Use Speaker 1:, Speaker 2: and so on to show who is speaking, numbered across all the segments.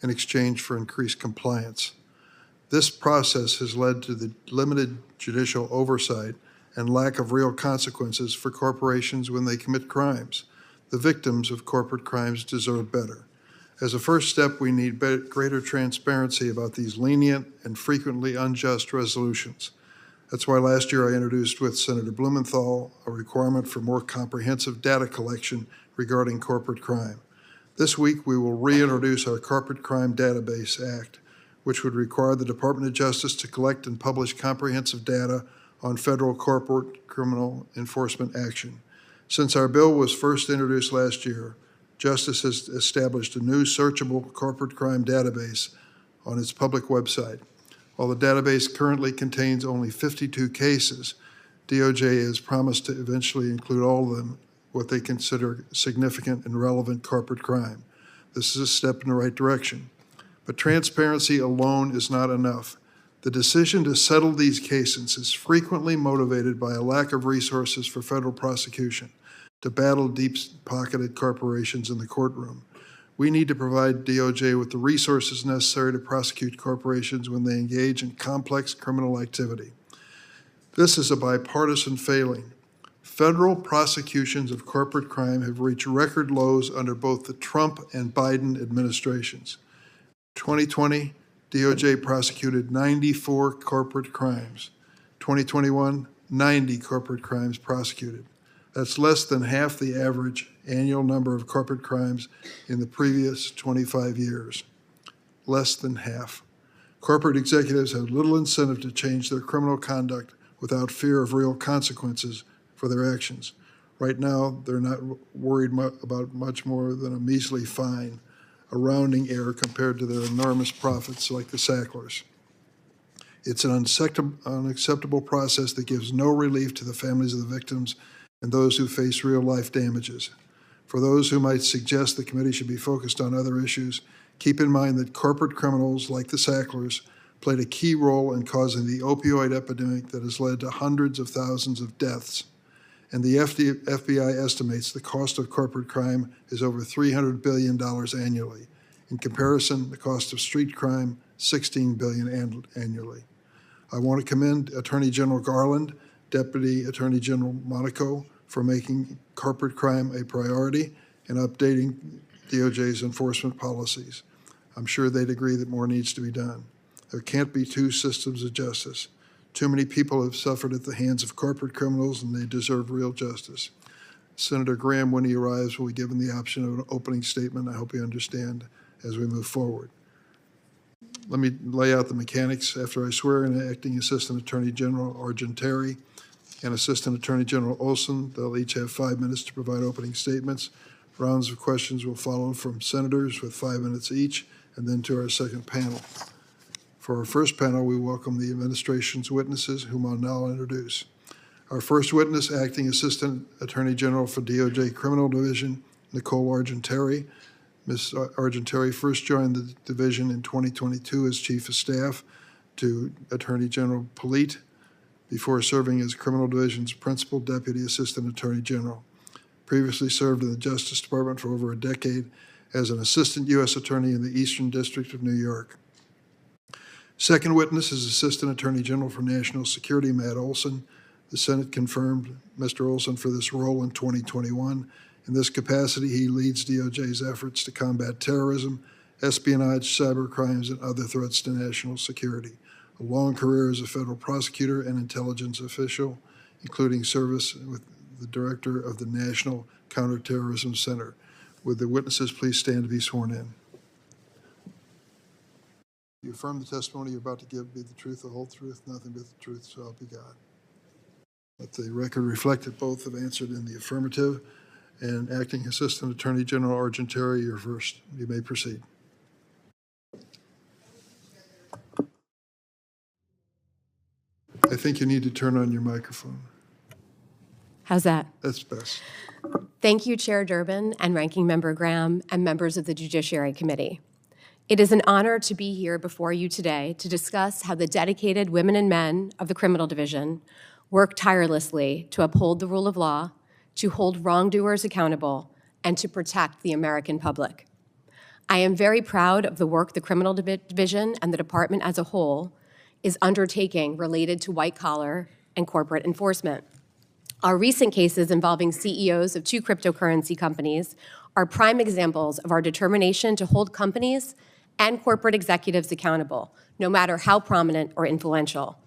Speaker 1: in exchange for increased compliance. This process has led to the limited judicial oversight and lack of real consequences for corporations when they commit crimes. The victims of corporate crimes deserve better. As a first step, we need greater transparency about these lenient and frequently unjust resolutions. That's why last year I introduced with Senator Blumenthal a requirement for more comprehensive data collection regarding corporate crime. This week, we will reintroduce our Corporate Crime Database Act, which would require the Department of Justice to collect and publish comprehensive data on federal corporate criminal enforcement action. Since our bill was first introduced last year, Justice has established a new searchable corporate crime database on its public website. While the database currently contains only 52 cases, DOJ has promised to eventually include all of them, what they consider significant and relevant corporate crime. This is a step in the right direction. But transparency alone is not enough. The decision to settle these cases is frequently motivated by a lack of resources for federal prosecution to battle deep-pocketed corporations in the courtroom. We need to provide DOJ with the resources necessary to prosecute corporations when they engage in complex criminal activity. This is a bipartisan failing. Federal prosecutions of corporate crime have reached record lows under both the Trump and Biden administrations. 2020, DOJ prosecuted 94 corporate crimes. 2021, 90 corporate crimes prosecuted. That's less than half the average annual number of corporate crimes in the previous 25 years. Less than half. Corporate executives have little incentive to change their criminal conduct without fear of real consequences for their actions. Right now, they're not worried about much more than a measly fine, a rounding error compared to their enormous profits like the Sacklers. It's an unacceptable process that gives no relief to the families of the victims and those who face real-life damages. For those who might suggest the committee should be focused on other issues, keep in mind that corporate criminals like the Sacklers played a key role in causing the opioid epidemic that has led to hundreds of thousands of deaths. And the FBI estimates the cost of corporate crime is over $300 billion annually. In comparison, the cost of street crime, $16 billion annually. I want to commend Attorney General Garland, Deputy Attorney General Monaco for making corporate crime a priority and updating DOJ's enforcement policies. I'm sure they'd agree that more needs to be done. There can't be two systems of justice. Too many people have suffered at the hands of corporate criminals, and they deserve real justice. Senator Graham, when he arrives, will be given the option of an opening statement. I hope you understand as we move forward. Let me lay out the mechanics. After I swear in Acting Assistant Attorney General Argentari and Assistant Attorney General Olson, they'll each have 5 minutes to provide opening statements. Rounds of questions will follow from senators with 5 minutes each, and then to our second panel. For our first panel, we welcome the administration's witnesses, whom I'll now introduce. Our first witness, Acting Assistant Attorney General for DOJ Criminal Division, Nicole Argentari. Ms. Argentari first joined the division in 2022 as Chief of Staff to Attorney General Polite before serving as Criminal Division's Principal Deputy Assistant Attorney General. Previously served in the Justice Department for over a decade as an Assistant U.S. Attorney in the Eastern District of New York. Second witness is Assistant Attorney General for National Security, Matt Olson. The Senate confirmed Mr. Olson for this role in 2021. In this capacity, he leads DOJ's efforts to combat terrorism, espionage, cyber crimes, and other threats to national security. A long career as a federal prosecutor and intelligence official, including service with the director of the National Counterterrorism Center. Would the witnesses please stand to be sworn in? You affirm the testimony you're about to give be the truth, the whole truth, nothing but the truth, so help you God. Let the record reflect that both have answered in the affirmative. And Acting Assistant Attorney General Argentari, you're first. You may proceed. I think you need to turn on your microphone.
Speaker 2: How's that?
Speaker 1: That's best.
Speaker 2: Thank you, Chair Durbin and Ranking Member Graham and members of the Judiciary Committee. It is an honor to be here before you today to discuss how the dedicated women and men of the Criminal Division work tirelessly to uphold the rule of law, to hold wrongdoers accountable, and to protect the American public. I am very proud of the work the Criminal Division and the department as a whole is undertaking related to white-collar and corporate enforcement. Our recent cases involving CEOs of 2 cryptocurrency companies are prime examples of our determination to hold companies and corporate executives accountable, no matter how prominent or influential.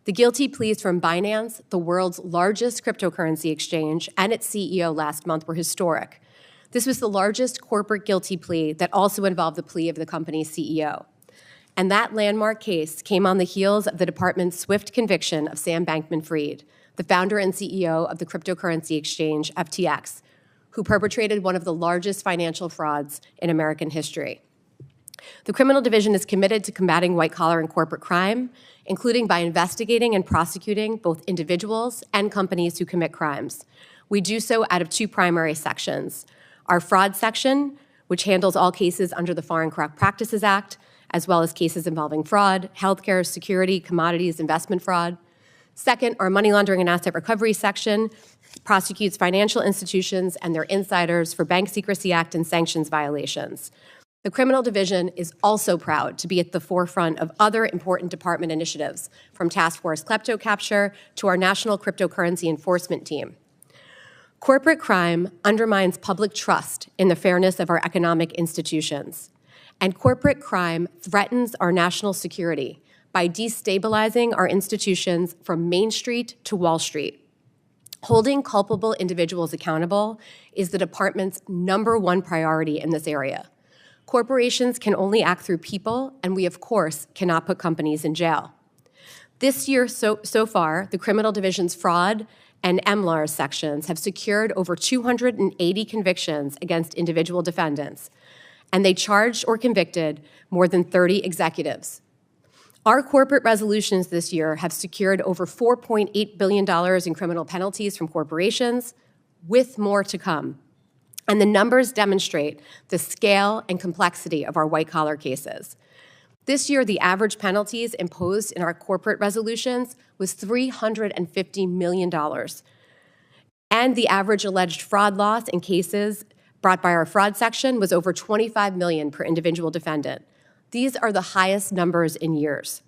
Speaker 2: The guilty pleas from Binance, the world's largest cryptocurrency exchange, and its CEO last month were historic. This was the largest corporate guilty plea that also involved the plea of the company's CEO. And that landmark case came on the heels of the department's swift conviction of Sam Bankman-Fried, the founder and CEO of the cryptocurrency exchange FTX, who perpetrated one of the largest financial frauds in American history. The Criminal Division is committed to combating white-collar and corporate crime, including by investigating and prosecuting both individuals and companies who commit crimes. We do so out of 2 primary sections: our fraud section, which handles all cases under the Foreign Corrupt Practices Act, as well as cases involving fraud, healthcare, security, commodities, investment fraud. Second, our money laundering and asset recovery section prosecutes financial institutions and their insiders for Bank Secrecy Act and sanctions violations. The Criminal Division is also proud to be at the forefront of other important department initiatives, from Task Force Klepto Capture to our National Cryptocurrency Enforcement Team. Corporate crime undermines public trust in the fairness of our economic institutions, and corporate crime threatens our national security by destabilizing our institutions from Main Street to Wall Street. Holding culpable individuals accountable is the department's #1 priority in this area. Corporations can only act through people, and we, of course, cannot put companies in jail. This year, so far, the Criminal Division's fraud and MLAR sections have secured over 280 convictions against individual defendants, and they charged or convicted more than 30 executives. Our corporate resolutions this year have secured over $4.8 billion in criminal penalties from corporations, with more to come. And the numbers demonstrate the scale and complexity of our white-collar cases. This year, the average penalties imposed in our corporate resolutions was $350 million. And the average alleged fraud loss in cases brought by our fraud section was over $25 million per individual defendant. These are the highest numbers in years.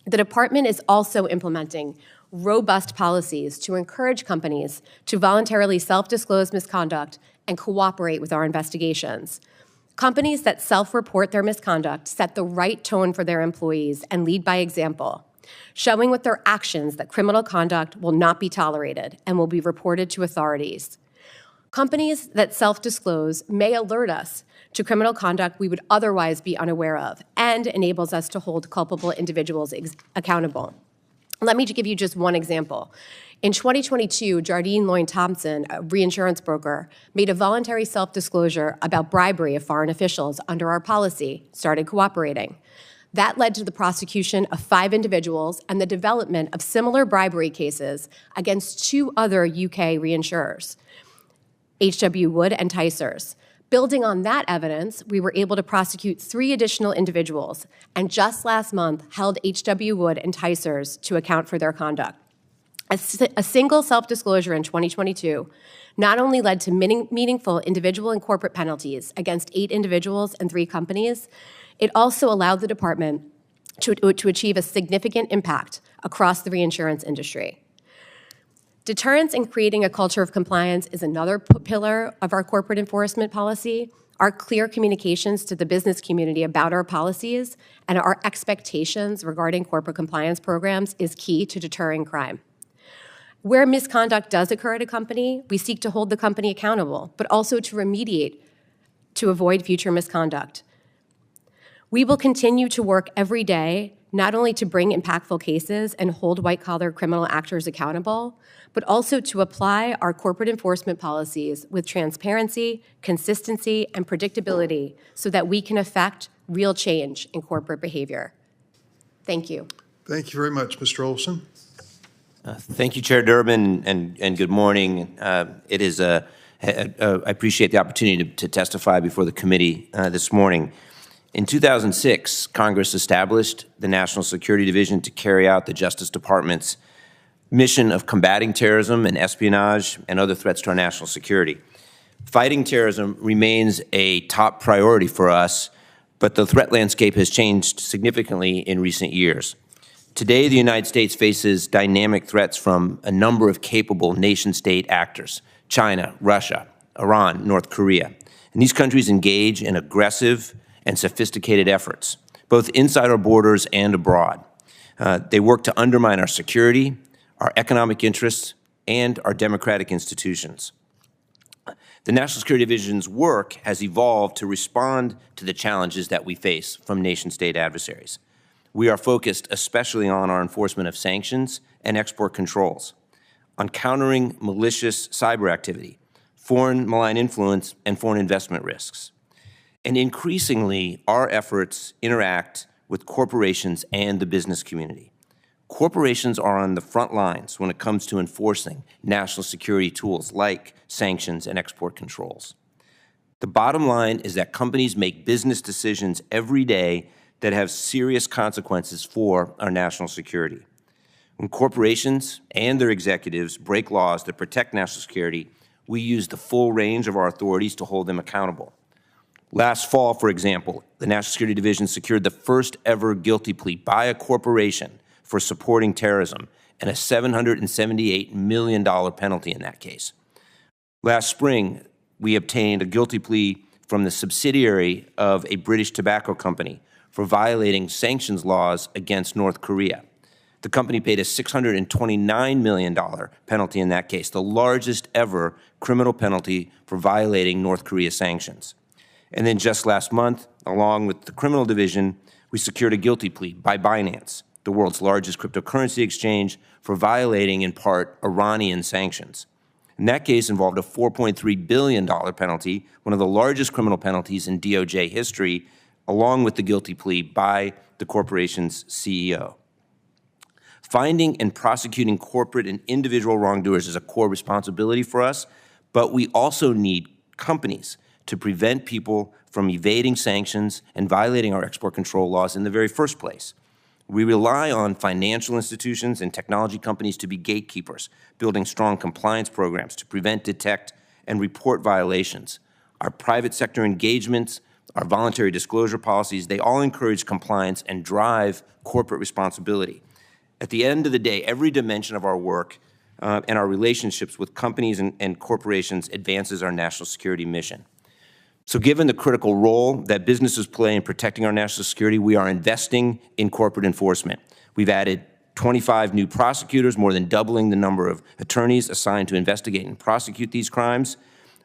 Speaker 2: The department is also implementing robust policies to encourage companies to voluntarily self-disclose misconduct and cooperate with our investigations. Companies that self-report their misconduct set the right tone for their employees and lead by example, showing with their actions that criminal conduct will not be tolerated and will be reported to authorities. Companies that self-disclose may alert us to criminal conduct we would otherwise be unaware of and enables us to hold culpable individuals accountable. Let me give you just one example. In 2022, Jardine Lloyd Thompson, a reinsurance broker, made a voluntary self-disclosure about bribery of foreign officials under our policy, started cooperating. That led to the prosecution of 5 individuals and the development of similar bribery cases against 2 other UK reinsurers, H.W. Wood and Ticers. Building on that evidence, we were able to prosecute 3 additional individuals, and just last month held H.W. Wood and Ticers to account for their conduct. A single self-disclosure in 2022 not only led to meaningful individual and corporate penalties against 8 individuals and 3 companies, it also allowed the department to achieve a significant impact across the reinsurance industry. Deterrence and creating a culture of compliance is another pillar of our corporate enforcement policy. Our clear communications to the business community about our policies and our expectations regarding corporate compliance programs is key to deterring crime. Where misconduct does occur at a company, we seek to hold the company accountable, but also to remediate to avoid future misconduct. We will continue to work every day not only to bring impactful cases and hold white-collar criminal actors accountable, but also to apply our corporate enforcement policies with transparency, consistency, and predictability so that we can affect real change in corporate behavior. Thank you.
Speaker 1: Thank you very much, Mr. Olson.
Speaker 3: Thank you, Chair Durbin, and good morning. I appreciate the opportunity to testify before the committee this morning. In 2006, Congress established the National Security Division to carry out the Justice Department's mission of combating terrorism and espionage and other threats to our national security. Fighting terrorism remains a top priority for us, but the threat landscape has changed significantly in recent years. Today, the United States faces dynamic threats from a number of capable nation-state actors: China, Russia, Iran, North Korea. And these countries engage in aggressive and sophisticated efforts, both inside our borders and abroad. They work to undermine our security, our economic interests, and our democratic institutions. The National Security Division's work has evolved to respond to the challenges that we face from nation-state adversaries. We are focused especially on our enforcement of sanctions and export controls, on countering malicious cyber activity, foreign malign influence, and foreign investment risks. And increasingly, our efforts interact with corporations and the business community. Corporations are on the front lines when it comes to enforcing national security tools like sanctions and export controls. The bottom line is that companies make business decisions every day that have serious consequences for our national security. When corporations and their executives break laws that protect national security, we use the full range of our authorities to hold them accountable. Last fall, for example, the National Security Division secured the first ever guilty plea by a corporation for supporting terrorism and a $778 million penalty in that case. Last spring, we obtained a guilty plea from the subsidiary of a British tobacco company for violating sanctions laws against North Korea. The company paid a $629 million penalty in that case, the largest ever criminal penalty for violating North Korea sanctions. And then just last month, along with the criminal division, we secured a guilty plea by Binance, the world's largest cryptocurrency exchange, for violating, in part, Iranian sanctions. And that case involved a $4.3 billion penalty, one of the largest criminal penalties in DOJ history, along with the guilty plea by the corporation's CEO. Finding and prosecuting corporate and individual wrongdoers is a core responsibility for us, but we also need companies to prevent people from evading sanctions and violating our export control laws in the very first place. We rely on financial institutions and technology companies to be gatekeepers, building strong compliance programs to prevent, detect, and report violations. Our private sector engagements, our voluntary disclosure policies, they all encourage compliance and drive corporate responsibility. At the end of the day, every dimension of our work and our relationships with companies and corporations advances our national security mission. So given the critical role that businesses play in protecting our national security, we are investing in corporate enforcement. We've added 25 new prosecutors, more than doubling the number of attorneys assigned to investigate and prosecute these crimes.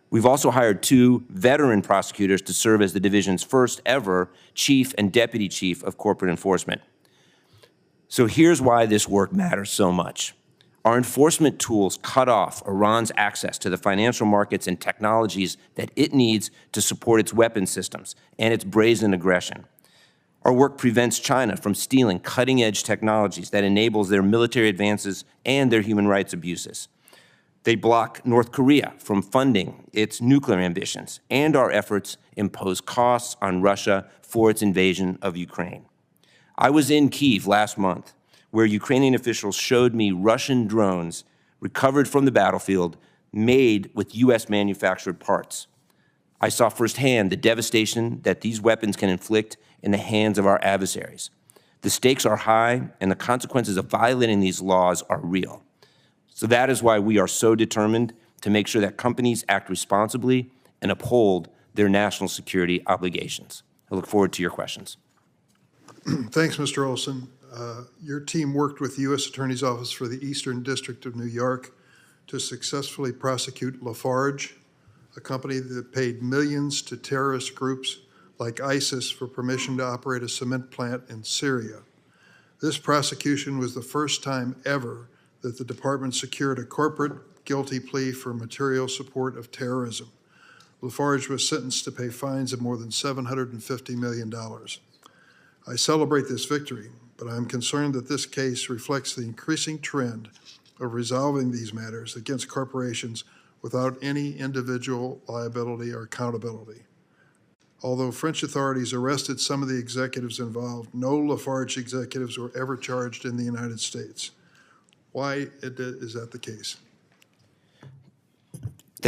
Speaker 3: We've also hired 2 veteran prosecutors to serve as the division's first ever chief and deputy chief of corporate enforcement. So here's why this work matters so much. Our enforcement tools cut off Iran's access to the financial markets and technologies that it needs to support its weapons systems and its brazen aggression. Our work prevents China from stealing cutting-edge technologies that enables their military advances and their human rights abuses. They block North Korea from funding its nuclear ambitions, and our efforts impose costs on Russia for its invasion of Ukraine. I was in Kyiv last month, where Ukrainian officials showed me Russian drones recovered from the battlefield made with U.S. manufactured parts. I saw firsthand the devastation that these weapons can inflict in the hands of our adversaries. The stakes are high, and the consequences of violating these laws are real. So that is why we are so determined to make sure that companies act responsibly and uphold their national security obligations. I look forward to your questions.
Speaker 1: Thanks, Mr. Olson. Your team worked with the U.S. Attorney's Office for the Eastern District of New York to successfully prosecute Lafarge, a company that paid millions to terrorist groups like ISIS for permission to operate a cement plant in Syria. This prosecution was the first time ever that the department secured a corporate guilty plea for material support of terrorism. Lafarge was sentenced to pay fines of more than $750 million. I celebrate this victory, but I am concerned that this case reflects the increasing trend of resolving these matters against corporations without any individual liability or accountability. Although French authorities arrested some of the executives involved, no Lafarge executives were ever charged in the United States. Why is that the case?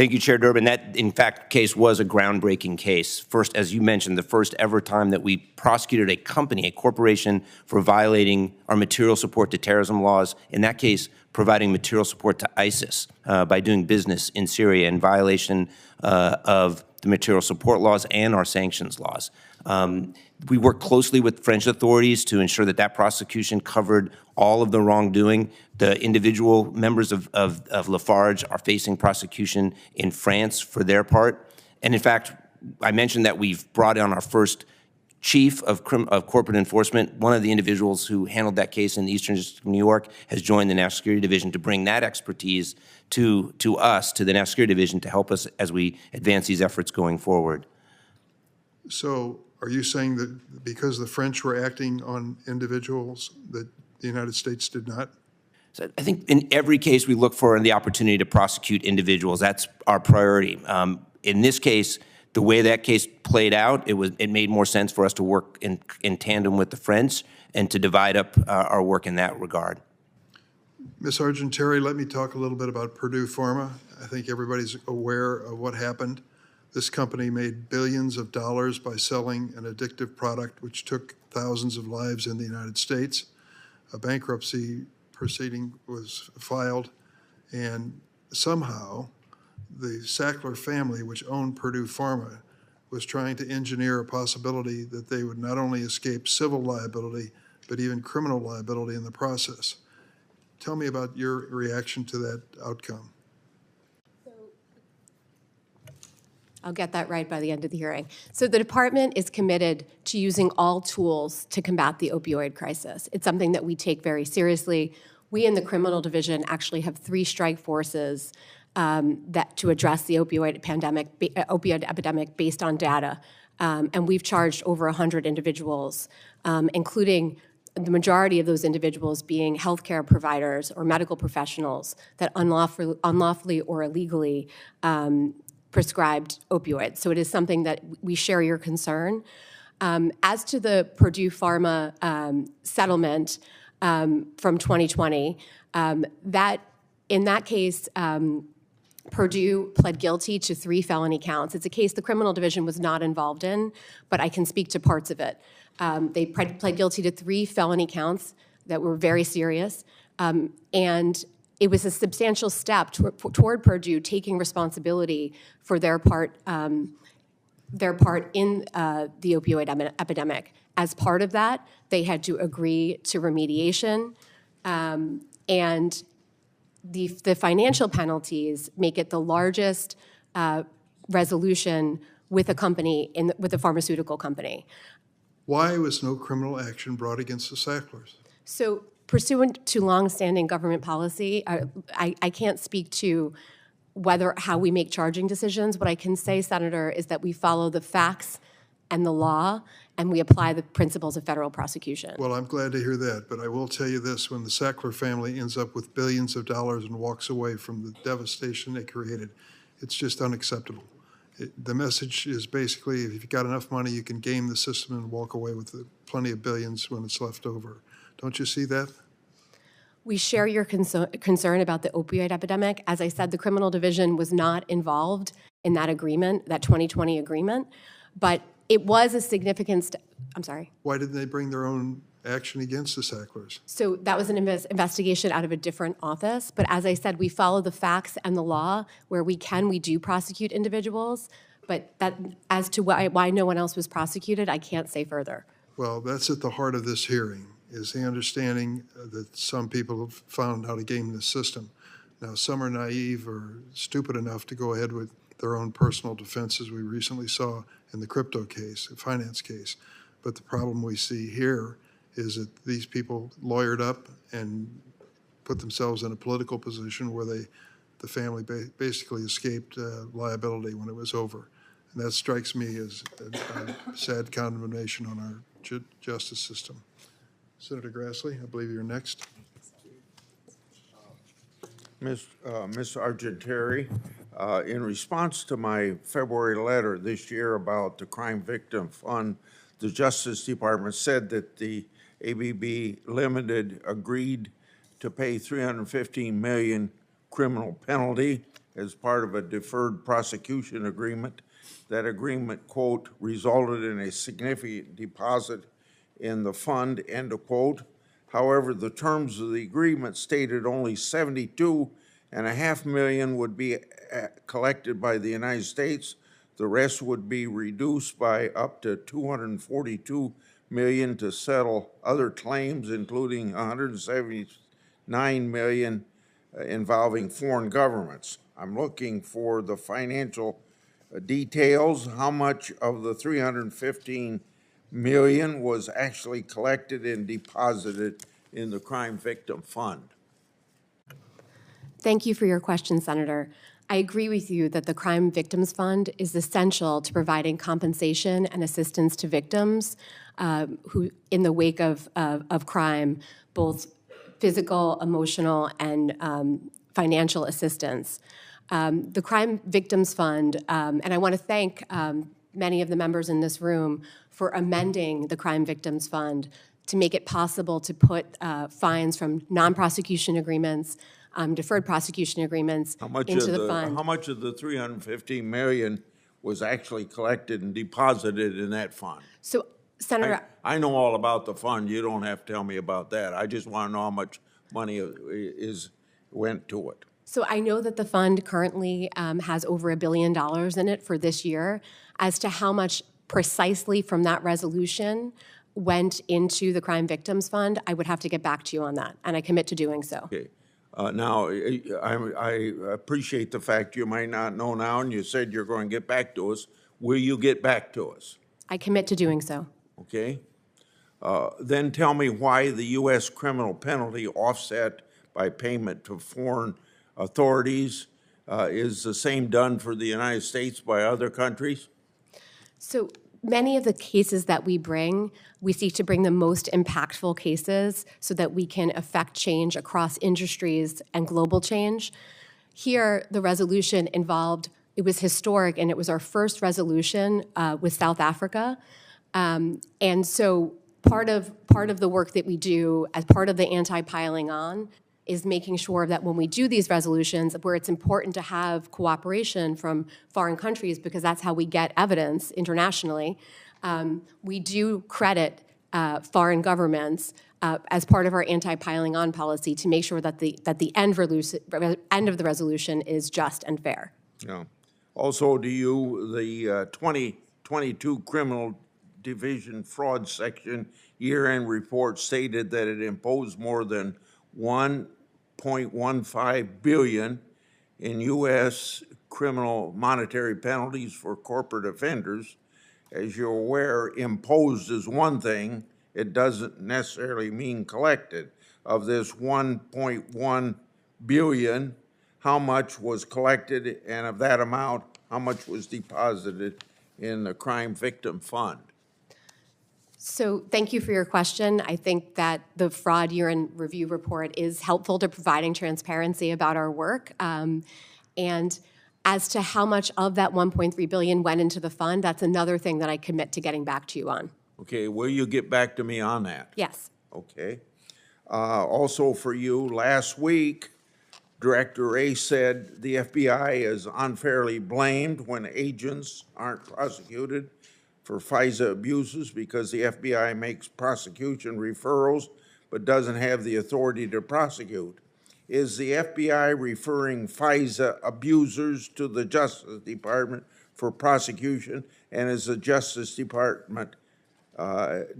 Speaker 3: Thank you, Chair Durbin. That, in fact, case was a groundbreaking case. First, as you mentioned, the first ever time that we prosecuted a company, a corporation, for violating our material support to terrorism laws. In that case, providing material support to ISIS by doing business in Syria in violation of the material support laws and our sanctions laws. We worked closely with French authorities to ensure that that prosecution covered all of the wrongdoing. The individual members of Lafarge are facing prosecution in France for their part. And in fact, I mentioned that we've brought on our first chief of corporate enforcement. One of the individuals who handled that case in the Eastern District of New York has joined the National Security Division to bring that expertise to us, to the National Security Division, to help us as we advance these efforts going forward.
Speaker 1: So are you saying that because the French were acting on individuals that the United States did not?
Speaker 3: So I think in every case we look for the opportunity to prosecute individuals. That's our priority. In this case, the way that case played out, it made more sense for us to work in tandem with the French and to divide up our work in that regard.
Speaker 1: Ms. Argenteri, let me talk a little bit about Purdue Pharma. I think everybody's aware of what happened. This company made billions of dollars by selling an addictive product which took thousands of lives in the United States. A bankruptcy proceeding was filed, and somehow the Sackler family, which owned Purdue Pharma, was trying to engineer a possibility that they would not only escape civil liability, but even criminal liability in the process. Tell me about your reaction to that outcome.
Speaker 2: I'll get that right by the end of the hearing. So the department is committed to using all tools to combat the opioid crisis. It's something that we take very seriously. We in the criminal division actually have 3 strike forces that to address the opioid epidemic based on data. And we've charged over 100 individuals, including the majority of those individuals being healthcare providers or medical professionals that unlawfully or illegally prescribed opioids. So it is something that we share your concern. As to the Purdue Pharma settlement from 2020, in that case, Purdue pled guilty to 3 felony counts. It's a case the criminal division was not involved in, but I can speak to parts of it. They pled guilty to 3 felony counts that were very serious, and it was a substantial step toward Purdue taking responsibility for their part in the opioid epidemic. As part of that, they had to agree to remediation, and the financial penalties make it the largest resolution with a company with a pharmaceutical company.
Speaker 1: Why was no criminal action brought against the Sacklers?
Speaker 2: So, pursuant to longstanding government policy, I can't speak to how we make charging decisions. What I can say, Senator, is that we follow the facts and the law, and we apply the principles of federal prosecution.
Speaker 1: Well, I'm glad to hear that, but I will tell you this: when the Sackler family ends up with billions of dollars and walks away from the devastation they created, it's just unacceptable. The message is basically, if you've got enough money, you can game the system and walk away with plenty of billions when it's left over. Don't you see that?
Speaker 2: We share your concern about the opioid epidemic. As I said, the criminal division was not involved in that agreement, that 2020 agreement, but it was a significant I'm sorry.
Speaker 1: Why didn't they bring their own action against the Sacklers?
Speaker 2: So that was an investigation out of a different office, but as I said, we follow the facts and the law. Where we can, we do prosecute individuals, but that, as to why no one else was prosecuted, I can't say further.
Speaker 1: Well, that's at the heart of this hearing, is the understanding that some people have found how to game the system. Now, some are naive or stupid enough to go ahead with their own personal defenses. We recently saw in the crypto case, the finance case. But the problem we see here is that these people lawyered up and put themselves in a political position where the family basically escaped liability when it was over. And that strikes me as a sad condemnation on our justice system. Senator Grassley, I believe you're next.
Speaker 4: Ms. Argenteri, in response to my February letter this year about the Crime Victim Fund, the Justice Department said that the ABB Limited agreed to pay $315 million criminal penalty as part of a deferred prosecution agreement. That agreement, quote, resulted in a significant deposit in the fund, end of quote. However, the terms of the agreement stated only $72.5 million would be collected by the United States. The rest would be reduced by up to $242 million to settle other claims, including $179 million involving foreign governments. I'm looking for the financial details. How much of the $315 million was actually collected and deposited in the Crime Victim Fund?
Speaker 2: Thank you for your question, Senator. I agree with you that the Crime Victims Fund is essential to providing compensation and assistance to victims who, in the wake of crime, both physical, emotional, and financial assistance. The Crime Victims Fund, and I want to thank many of the members in this room for amending the Crime Victims Fund to make it possible to put fines from non-prosecution agreements, deferred prosecution agreements into the fund.
Speaker 4: How much of the $315 million was actually collected and deposited in that fund?
Speaker 2: So, Senator,
Speaker 4: I know all about the fund. You don't have to tell me about that. I just want to know how much money went to it.
Speaker 2: So I know that the fund currently has over $1 billion in it for this year. As to how much precisely from that resolution went into the Crime Victims Fund, I would have to get back to you on that, and I commit to doing so.
Speaker 4: Okay. Now, I appreciate the fact you might not know now, and you said you're going to get back to us. Will you get back to us?
Speaker 2: I commit to doing so.
Speaker 4: Okay. Then tell me why the U.S. criminal penalty offset by payment to foreign authorities is the same done for the United States by other countries?
Speaker 2: So many of the cases that we bring, we seek to bring the most impactful cases so that we can affect change across industries and global change. Here, the resolution involved, it was historic, and it was our first resolution with South Africa. And so part of the work that we do as part of the anti-piling on is making sure that when we do these resolutions, where it's important to have cooperation from foreign countries because that's how we get evidence internationally, we do credit foreign governments as part of our anti-piling on policy to make sure that the end of the resolution is just and fair.
Speaker 4: Yeah. Also, the 2022 Criminal Division Fraud Section year-end report stated that it imposed more than $1.15 billion in U.S. criminal monetary penalties for corporate offenders. As you're aware, imposed is one thing. It doesn't necessarily mean collected. Of this $1.1 billion, how much was collected, and of that amount, how much was deposited in the Crime Victim Fund?
Speaker 2: So thank you for your question. I think that the fraud year-end review report is helpful to providing transparency about our work. And as to how much of that $1.3 billion went into the fund, that's another thing that I commit to getting back to you on.
Speaker 4: Okay, will you get back to me on that?
Speaker 2: Yes.
Speaker 4: Okay. Also for you, last week, Director Wray said the FBI is unfairly blamed when agents aren't prosecuted for FISA abuses because the FBI makes prosecution referrals but doesn't have the authority to prosecute. Is the FBI referring FISA abusers to the Justice Department for prosecution, and is the Justice Department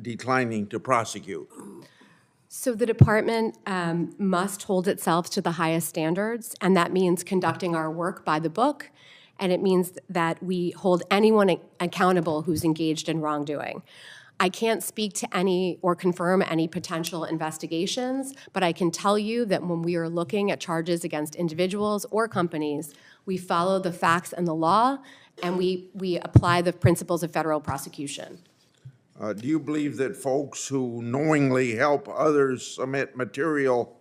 Speaker 4: declining to prosecute?
Speaker 2: So the department must hold itself to the highest standards, and that means conducting our work by the book, and it means that we hold anyone accountable who's engaged in wrongdoing. I can't speak to any or confirm any potential investigations, but I can tell you that when we are looking at charges against individuals or companies, we follow the facts and the law, and we apply the principles of federal prosecution.
Speaker 4: Do you believe that folks who knowingly help others submit material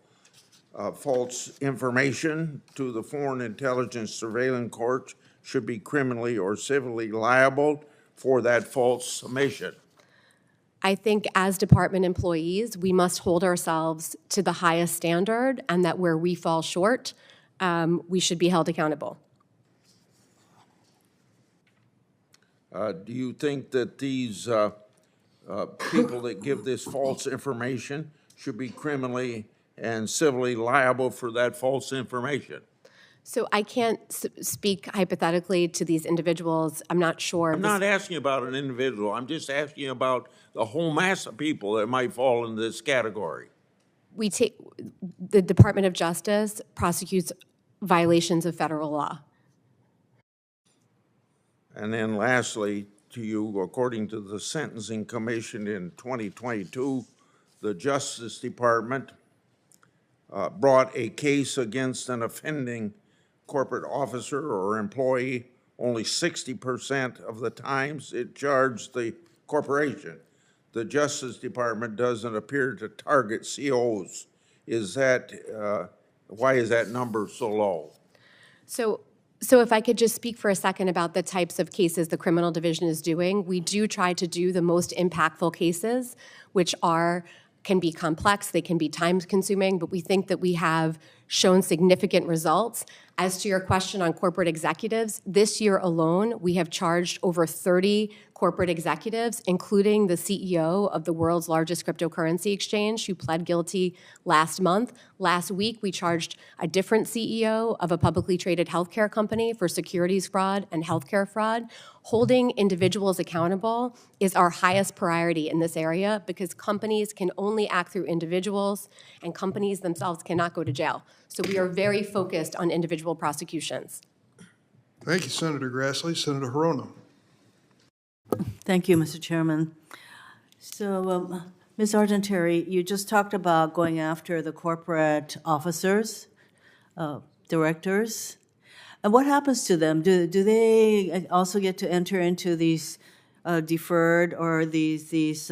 Speaker 4: false information to the Foreign Intelligence Surveillance Court should be criminally or civilly liable for that false submission?
Speaker 2: I think as department employees, we must hold ourselves to the highest standard, and that where we fall short, we should be held accountable.
Speaker 4: Do you think that these people that give this false information should be criminally and civilly liable for that false information?
Speaker 2: So I can't speak hypothetically to these individuals. I'm not sure.
Speaker 4: I'm not asking about an individual. I'm just asking about the whole mass of people that might fall in this category.
Speaker 2: The Department of Justice prosecutes violations of federal law.
Speaker 4: And then lastly, to you, according to the Sentencing Commission in 2022, the Justice Department brought a case against an offending corporate officer or employee only 60% of the times it charged the corporation. The Justice Department doesn't appear to target COs. Why is that number so low?
Speaker 2: So if I could just speak for a second about the types of cases the criminal division is doing, we do try to do the most impactful cases, which can be complex, they can be time-consuming, but we think that we have shown significant results. As to your question on corporate executives, this year alone, we have charged over 30 corporate executives, including the CEO of the world's largest cryptocurrency exchange, who pled guilty last month. Last week, we charged a different CEO of a publicly traded healthcare company for securities fraud and healthcare fraud. Holding individuals accountable is our highest priority in this area because companies can only act through individuals and companies themselves cannot go to jail. So we are very focused on individual prosecutions.
Speaker 1: Thank you, Senator Grassley. Senator Hirono.
Speaker 5: Thank you, Mr. Chairman. So, Ms. Argenteri, you just talked about going after the corporate officers, directors. And what happens to them? Do they also get to enter into these deferred or these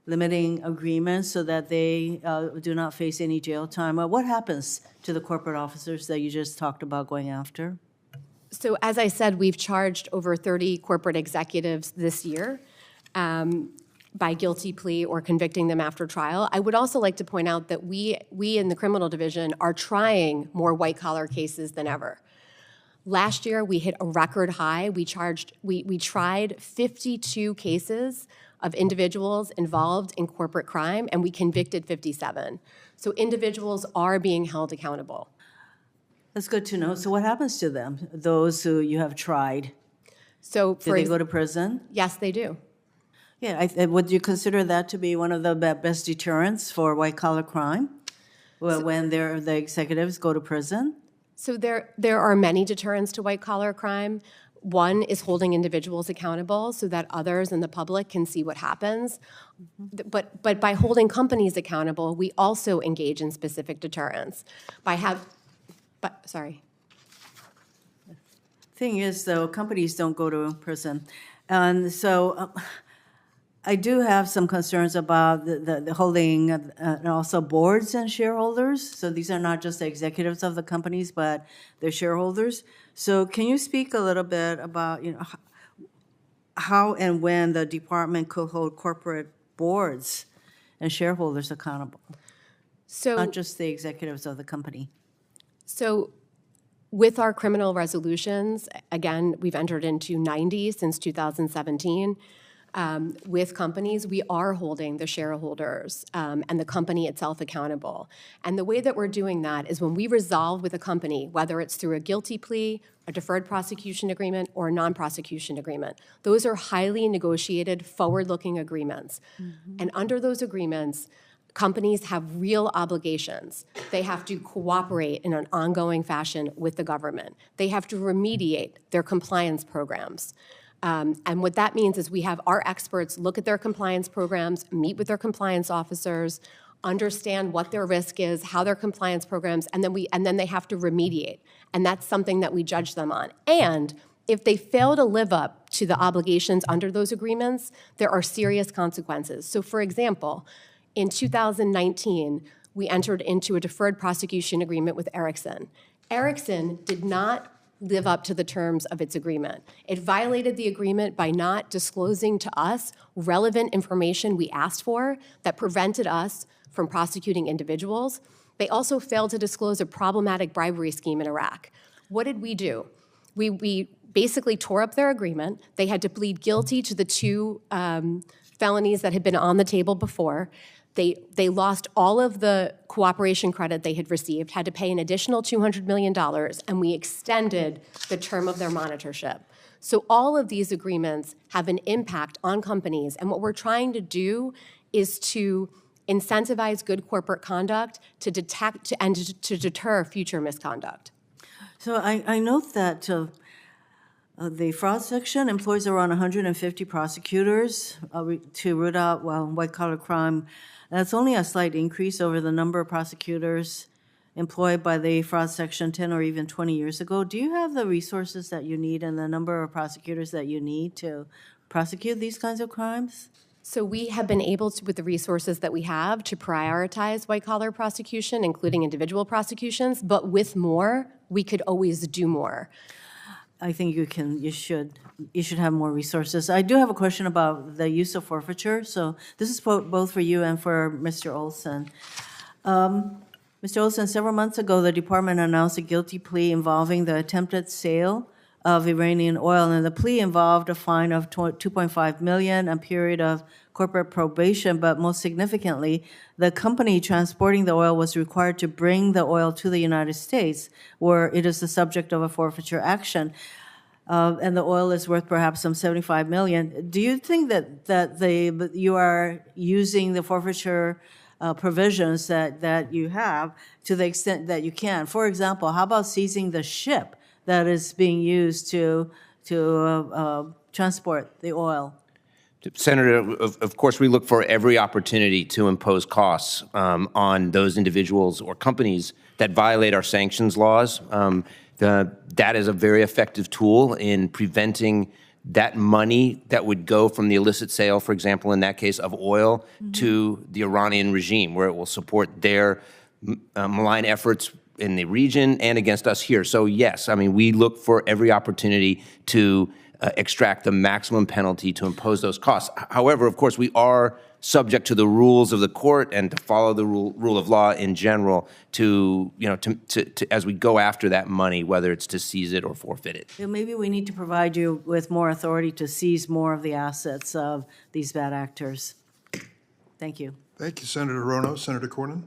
Speaker 5: limiting agreements so that they do not face any jail time? What happens to the corporate officers that you just talked about going after?
Speaker 2: So as I said, we've charged over 30 corporate executives this year by guilty plea or convicting them after trial. I would also like to point out that we in the criminal division are trying more white-collar cases than ever. Last year, we hit a record high. We tried 52 cases of individuals involved in corporate crime, and we convicted 57. So individuals are being held accountable.
Speaker 5: That's good to know. So what happens to them, those who you have tried?
Speaker 2: So
Speaker 5: Do they go to prison?
Speaker 2: Yes, they do.
Speaker 5: Yeah, would you consider that to be one of the best deterrents for white-collar crime? Well, when the executives go to prison?
Speaker 2: So there are many deterrents to white-collar crime. One is holding individuals accountable so that others in the public can see what happens. But by holding companies accountable, we also engage in specific deterrents.
Speaker 5: Thing is, though, companies don't go to prison. And so I do have some concerns about the holding and also boards and shareholders. So these are not just the executives of the companies, but their shareholders. So can you speak a little bit about, how and when the department could hold corporate boards and shareholders accountable?
Speaker 2: So
Speaker 5: not just the executives of the company.
Speaker 2: So with our criminal resolutions, again, we've entered into 90 since 2017. With companies, we are holding the shareholders and the company itself accountable. And the way that we're doing that is when we resolve with a company, whether it's through a guilty plea, a deferred prosecution agreement, or a non-prosecution agreement. Those are highly negotiated, forward-looking agreements. Mm-hmm. And under those agreements, companies have real obligations. They have to cooperate in an ongoing fashion with the government. They have to remediate their compliance programs. And what that means is we have our experts look at their compliance programs, meet with their compliance officers, understand what their risk is, how their compliance programs, and then they have to remediate. And that's something that we judge them on. And if they fail to live up to the obligations under those agreements, there are serious consequences. So for example, in 2019, we entered into a deferred prosecution agreement with Ericsson. Ericsson did not live up to the terms of its agreement. It violated the agreement by not disclosing to us relevant information we asked for that prevented us from prosecuting individuals. They also failed to disclose a problematic bribery scheme in Iraq. What did we do? We basically tore up their agreement. They had to plead guilty to the two felonies that had been on the table before. They lost all of the cooperation credit they had received, had to pay an additional $200 million, and we extended the term of their monitorship. So all of these agreements have an impact on companies, and what we're trying to do is to incentivize good corporate conduct to detect and to deter future misconduct.
Speaker 5: So I note that the fraud section employs around 150 prosecutors to root out white-collar crime. That's only a slight increase over the number of prosecutors employed by the fraud section 10 or even 20 years ago. Do you have the resources that you need and the number of prosecutors that you need to prosecute these kinds of crimes?
Speaker 2: So we have been able to, with the resources that we have, to prioritize white-collar prosecution, including individual prosecutions, but with more, we could always do more.
Speaker 5: I think you should have more resources. I do have a question about the use of forfeiture. So this is both for you and for Mr. Olson. Mr. Olson, several months ago, the department announced a guilty plea involving the attempted sale of Iranian oil, and the plea involved a fine of $2.5 million, a period of corporate probation, but most significantly, the company transporting the oil was required to bring the oil to the United States, where it is the subject of a forfeiture action. And the oil is worth perhaps some $75 million. Do you think that you are using the forfeiture provisions that you have to the extent that you can? For example, how about seizing the ship that is being used to transport the oil?
Speaker 3: Senator, of course, we look for every opportunity to impose costs on those individuals or companies that violate our sanctions laws. That is a very effective tool in preventing that money that would go from the illicit sale, for example, in that case, of oil to the Iranian regime, where it will support their malign efforts in the region and against us here. So yes, I mean, we look for every opportunity to extract the maximum penalty to impose those costs. However, of course, we are subject to the rules of the court and to follow the rule of law in general to as we go after that money, whether it's to seize it or forfeit it.
Speaker 5: Maybe we need to provide you with more authority to seize more of the assets of these bad actors. Thank you.
Speaker 1: Thank you, Senator Rono. Senator Cornyn?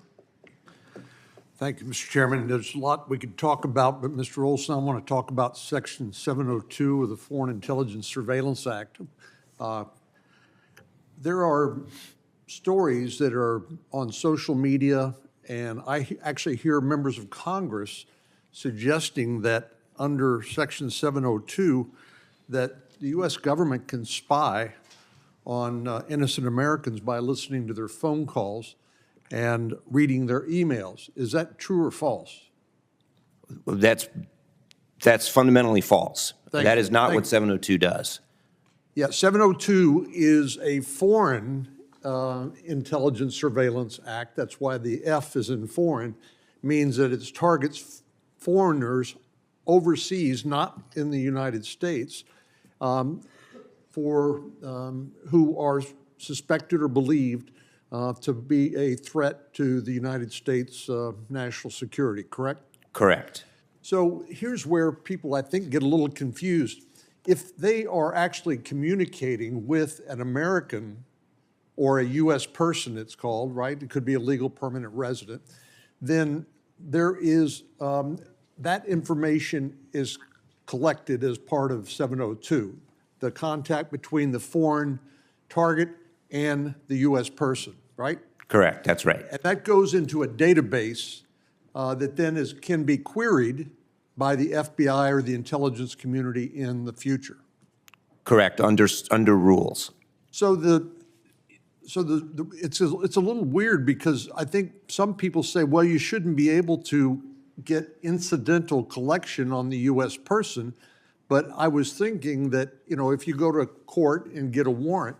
Speaker 6: Thank you, Mr. Chairman. There's a lot we could talk about, but Mr. Olson, I want to talk about Section 702 of the Foreign Intelligence Surveillance Act. There are stories that are on social media, and I actually hear members of Congress suggesting that under Section 702 that the U.S. government can spy on innocent Americans by listening to their phone calls and reading their emails. Is that true or false?
Speaker 3: That's fundamentally false. That is not what 702 does.
Speaker 6: Yeah, 702 is a foreign intelligence surveillance act. That's why the F is in foreign, means that it targets foreigners overseas, not in the United States, for who are suspected or believed to be a threat to the United States national security, correct?
Speaker 3: Correct.
Speaker 6: So here's where people, I think, get a little confused. If they are actually communicating with an American or a U.S. person, it's called, right? It could be a legal permanent resident. Then there is, that information is collected as part of 702, the contact between the foreign target and the U.S. person, right?
Speaker 3: Correct, that's right.
Speaker 6: And that goes into a database that then can be queried by the FBI or the intelligence community in the future.
Speaker 3: Correct, under rules.
Speaker 6: So it's a little weird because I think some people say, well, you shouldn't be able to get incidental collection on the U.S. person. But I was thinking that, if you go to court and get a warrant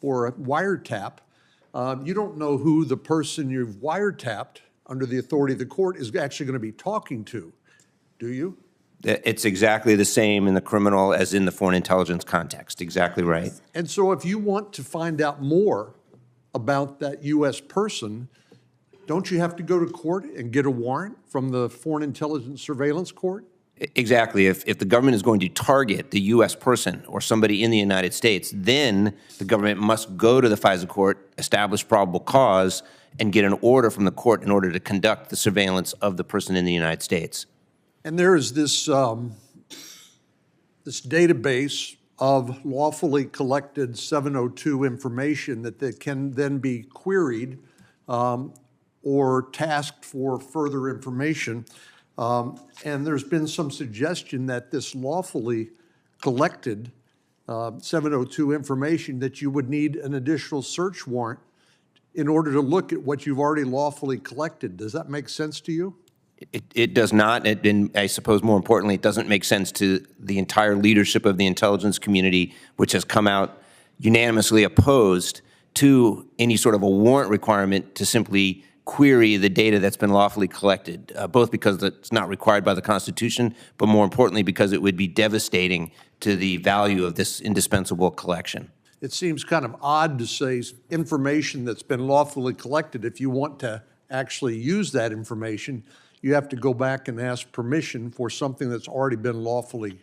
Speaker 6: for a wiretap, you don't know who the person you've wiretapped under the authority of the court is actually going to be talking to. Do you?
Speaker 3: It's exactly the same in the criminal as in the foreign intelligence context. Exactly right.
Speaker 6: And so if you want to find out more about that U.S. person, don't you have to go to court and get a warrant from the Foreign Intelligence Surveillance Court?
Speaker 3: Exactly. If the government is going to target the U.S. person or somebody in the United States, then the government must go to the FISA court, establish probable cause, and get an order from the court in order to conduct the surveillance of the person in the United States.
Speaker 6: And there is this, this database of lawfully collected 702 information that can then be queried or tasked for further information. And there's been some suggestion that this lawfully collected 702 information, that you would need an additional search warrant in order to look at what you've already lawfully collected. Does that make sense to you?
Speaker 3: It does not, and I suppose more importantly, it doesn't make sense to the entire leadership of the intelligence community, which has come out unanimously opposed to any sort of a warrant requirement to simply query the data that's been lawfully collected, both because it's not required by the Constitution, but more importantly, because it would be devastating to the value of this indispensable collection.
Speaker 6: It seems kind of odd to say information that's been lawfully collected. If you want to actually use that information, you have to go back and ask permission for something that's already been lawfully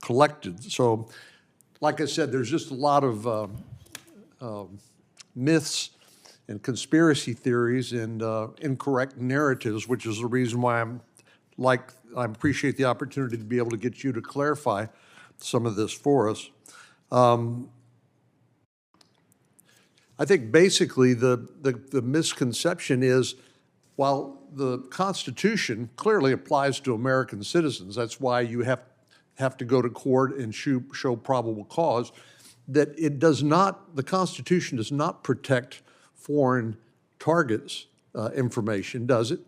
Speaker 6: collected. So, like I said, there's just a lot of myths and conspiracy theories and incorrect narratives, which is the reason why I appreciate the opportunity to be able to get you to clarify some of this for us. I think basically the misconception is, while the Constitution clearly applies to American citizens, that's why you have to go to court and show probable cause, that it does not, the Constitution does not protect foreign targets information, does it?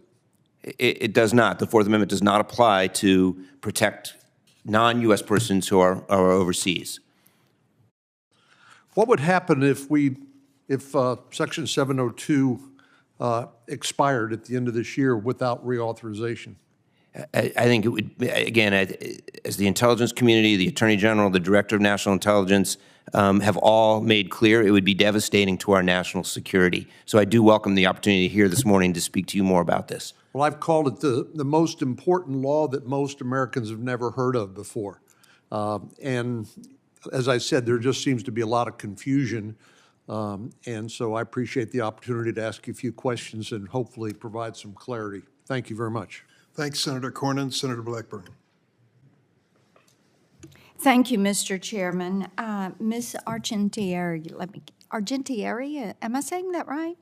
Speaker 3: It does not. The Fourth Amendment does not apply to protect non-U.S. persons who are overseas.
Speaker 6: What would happen if Section 702 expired at the end of this year without reauthorization?
Speaker 3: I think it would, again, as the intelligence community, the Attorney General, the Director of National Intelligence have all made clear, it would be devastating to our national security. So I do welcome the opportunity here this morning to speak to you more about this.
Speaker 6: Well, I've called it the most important law that most Americans have never heard of before. And as I said, there just seems to be a lot of confusion. And so I appreciate the opportunity to ask you a few questions and hopefully provide some clarity. Thank you very much.
Speaker 1: Thanks, Senator Cornyn. Senator Blackburn.
Speaker 7: Thank you, Mr. Chairman. Ms. Argentieri, Argentieri, am I saying that right?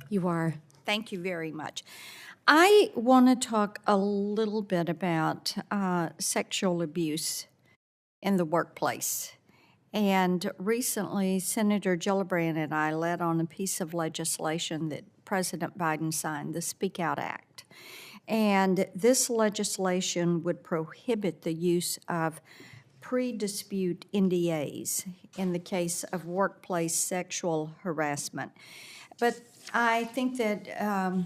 Speaker 2: You are.
Speaker 7: Thank you very much. I want to talk a little bit about sexual abuse in the workplace. And recently, Senator Gillibrand and I led on a piece of legislation that President Biden signed, the Speak Out Act. And this legislation would prohibit the use of pre-dispute NDAs in the case of workplace sexual harassment. But I think that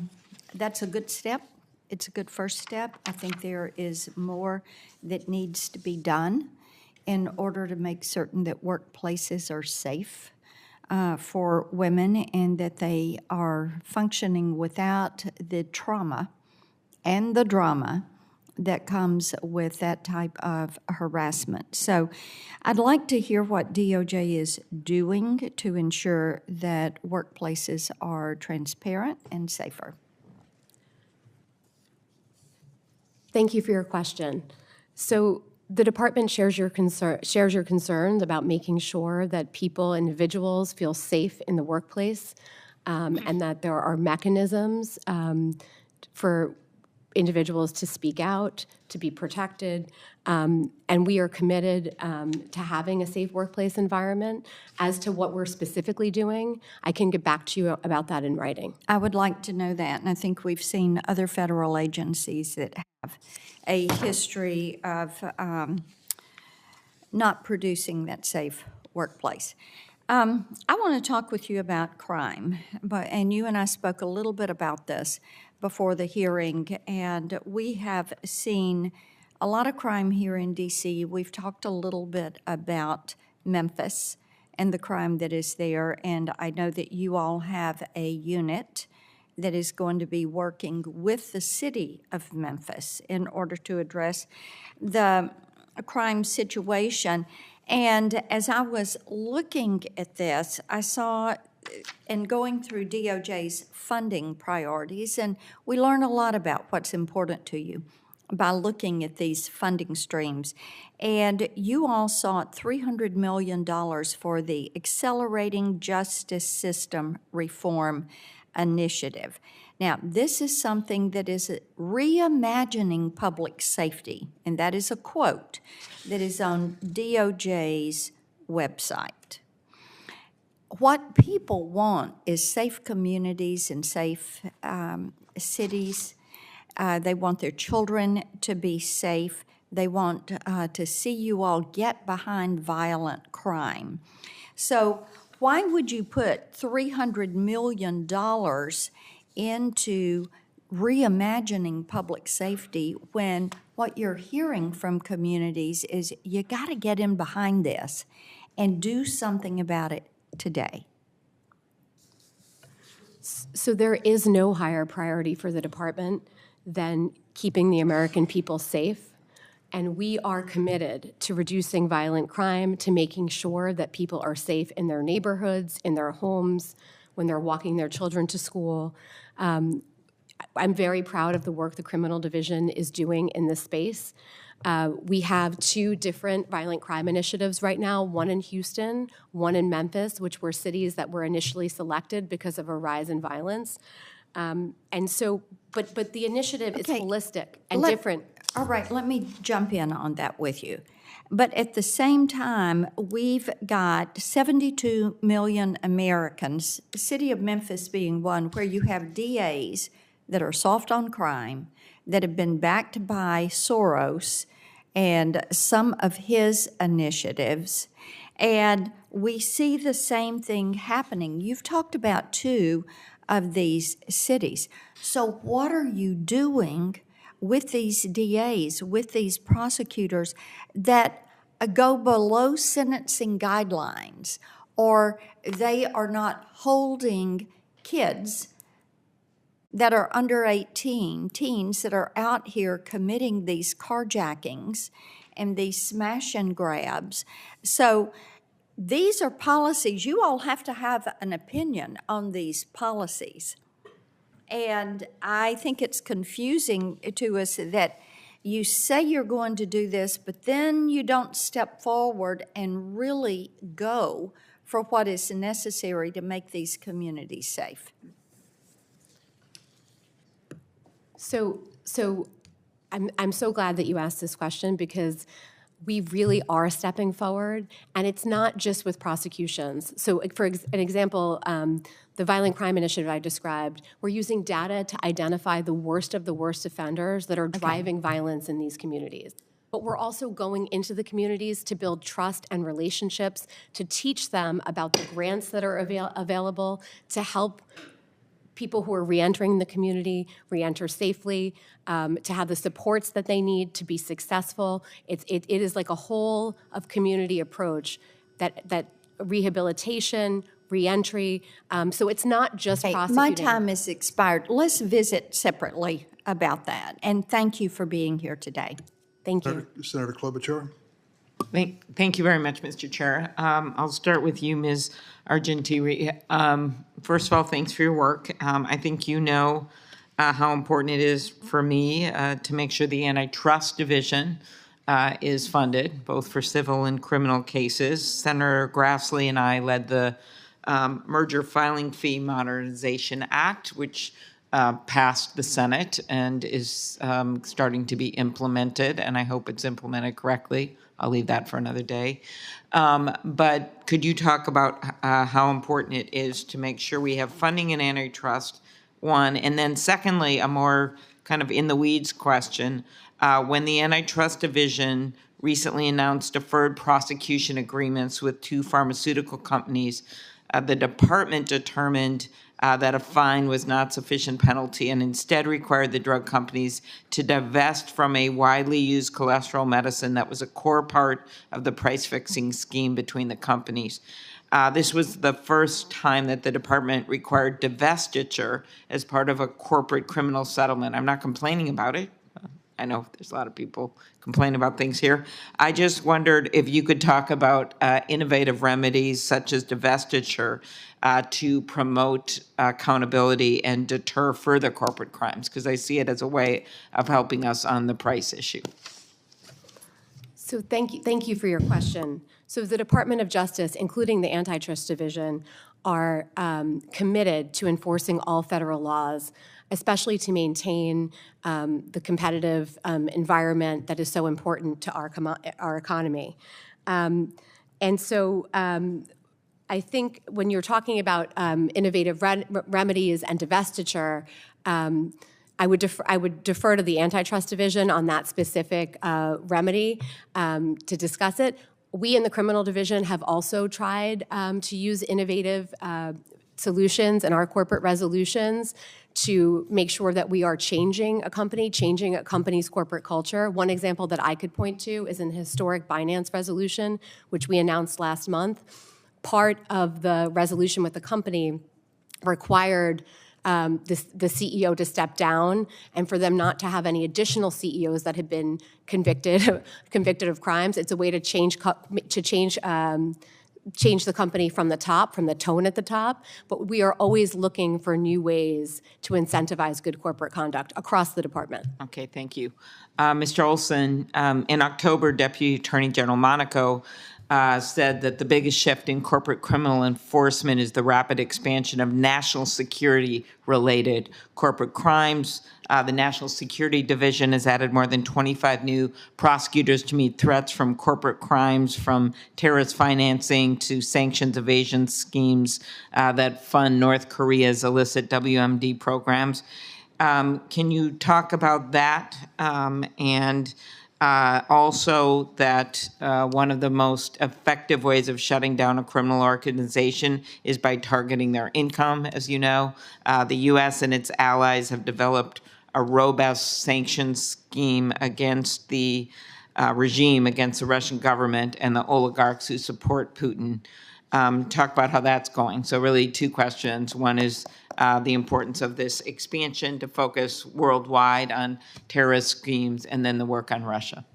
Speaker 7: that's a good step. It's a good first step. I think there is more that needs to be done in order to make certain that workplaces are safe for women and that they are functioning without the trauma and the drama that comes with that type of harassment. So I'd like to hear what DOJ is doing to ensure that workplaces are transparent and safer.
Speaker 2: Thank you for your question. So the department shares your concerns about making sure that people, individuals, feel safe in the workplace, and that there are mechanisms for individuals to speak out, to be protected, and we are committed to having a safe workplace environment. As to what we're specifically doing, I can get back to you about that in writing.
Speaker 7: I would like to know that, and I think we've seen other federal agencies that have a history of not producing that safe workplace. I want to talk with you about crime, and you and I spoke a little bit about this before the hearing, and we have seen a lot of crime here in D.C. We've talked a little bit about Memphis and the crime that is there, and I know that you all have a unit that is going to be working with the city of Memphis in order to address the crime situation. And as I was looking at this, I saw and going through DOJ's funding priorities, and we learn a lot about what's important to you by looking at these funding streams. And you all sought $300 million for the Accelerating Justice System Reform Initiative. Now, this is something that is reimagining public safety, and that is a quote that is on DOJ's website. What people want is safe communities and safe cities. They want their children to be safe. They want to see you all get behind violent crime. So why would you put $300 million into reimagining public safety when what you're hearing from communities is you got to get in behind this and do something about it today?
Speaker 2: So there is no higher priority for the department than keeping the American people safe. And we are committed to reducing violent crime, to making sure that people are safe in their neighborhoods, in their homes, when they're walking their children to school. I'm very proud of the work the criminal division is doing in this space. We have 2 different violent crime initiatives right now, one in Houston, one in Memphis, which were cities that were initially selected because of a rise in violence. And so, but the initiative is holistic and different.
Speaker 7: All right, let me jump in on that with you. But at the same time, we've got 72 million Americans, the city of Memphis being one, where you have DAs that are soft on crime, that have been backed by Soros and some of his initiatives. And we see the same thing happening. You've talked about 2 of these cities. So what are you doing with these DAs, with these prosecutors that go below sentencing guidelines, or they are not holding kids that are under 18, teens that are out here committing these carjackings and these smash and grabs? So these are policies. You all have to have an opinion on these policies. And I think it's confusing to us that you say you're going to do this, but then you don't step forward and really go for what is necessary to make these communities safe.
Speaker 2: So I'm so glad that you asked this question, because we really are stepping forward, and it's not just with prosecutions. So for an example, the violent crime initiative I described, we're using data to identify the worst of the worst offenders that are driving violence in these communities. But we're also going into the communities to build trust and relationships, to teach them about the grants that are available to help people who are reentering the community reenter safely, to have the supports that they need to be successful. It is like a whole of community approach, that rehabilitation, reentry. So it's not just prosecuting.
Speaker 7: My time has expired. Let's visit separately about that. And thank you for being here today.
Speaker 2: Thank you.
Speaker 1: Senator Klobuchar.
Speaker 8: Thank you very much, Mr. Chair. I'll start with you, Ms. Argentini. First of all, thanks for your work. I think you know how important it is for me to make sure the antitrust division is funded, both for civil and criminal cases. Senator Grassley and I led the Merger Filing Fee Modernization Act, which passed the Senate and is starting to be implemented, and I hope it's implemented correctly. I'll leave that for another day. But could you talk about how important it is to make sure we have funding in antitrust, one, and then secondly, a more kind of in the weeds question. When the Antitrust Division recently announced deferred prosecution agreements with 2 pharmaceutical companies, the department determined that a fine was not sufficient penalty and instead required the drug companies to divest from a widely used cholesterol medicine that was a core part of the price-fixing scheme between the companies. This was the first time that the department required divestiture as part of a corporate criminal settlement. I'm not complaining about it. I know there's a lot of people complain about things here. I just wondered if you could talk about innovative remedies such as divestiture to promote accountability and deter further corporate crimes, because I see it as a way of helping us on the price issue.
Speaker 2: So thank you for your question. So the Department of Justice, including the Antitrust Division, are committed to enforcing all federal laws, especially to maintain the competitive environment that is so important to our economy. And so I think when you're talking about innovative remedies and divestiture, I would defer to the Antitrust Division on that specific remedy to discuss it. We in the Criminal Division have also tried to use innovative solutions in our corporate resolutions to make sure that we are changing a company's corporate culture. One example that I could point to is an historic Binance resolution, which we announced last month. Part of the resolution with the company required the CEO to step down and for them not to have any additional CEOs that had been convicted of crimes. It's a way to change the company from the top, from the tone at the top. But we are always looking for new ways to incentivize good corporate conduct across the department.
Speaker 8: Okay, thank you. Mr. Olson, in October, Deputy Attorney General Monaco said that the biggest shift in corporate criminal enforcement is the rapid expansion of national security-related corporate crimes. The National Security Division has added more than 25 new prosecutors to meet threats from corporate crimes, from terrorist financing to sanctions evasion schemes that fund North Korea's illicit WMD programs. Can you talk about that and also that one of the most effective ways of shutting down a criminal organization is by targeting their income? As you know, the U.S. and its allies have developed a robust sanctions scheme against the regime, against the Russian government and the oligarchs who support Putin. Talk about how that's going. So really two questions. One is the importance of this expansion to focus worldwide on terrorist schemes, and then the work on Russia.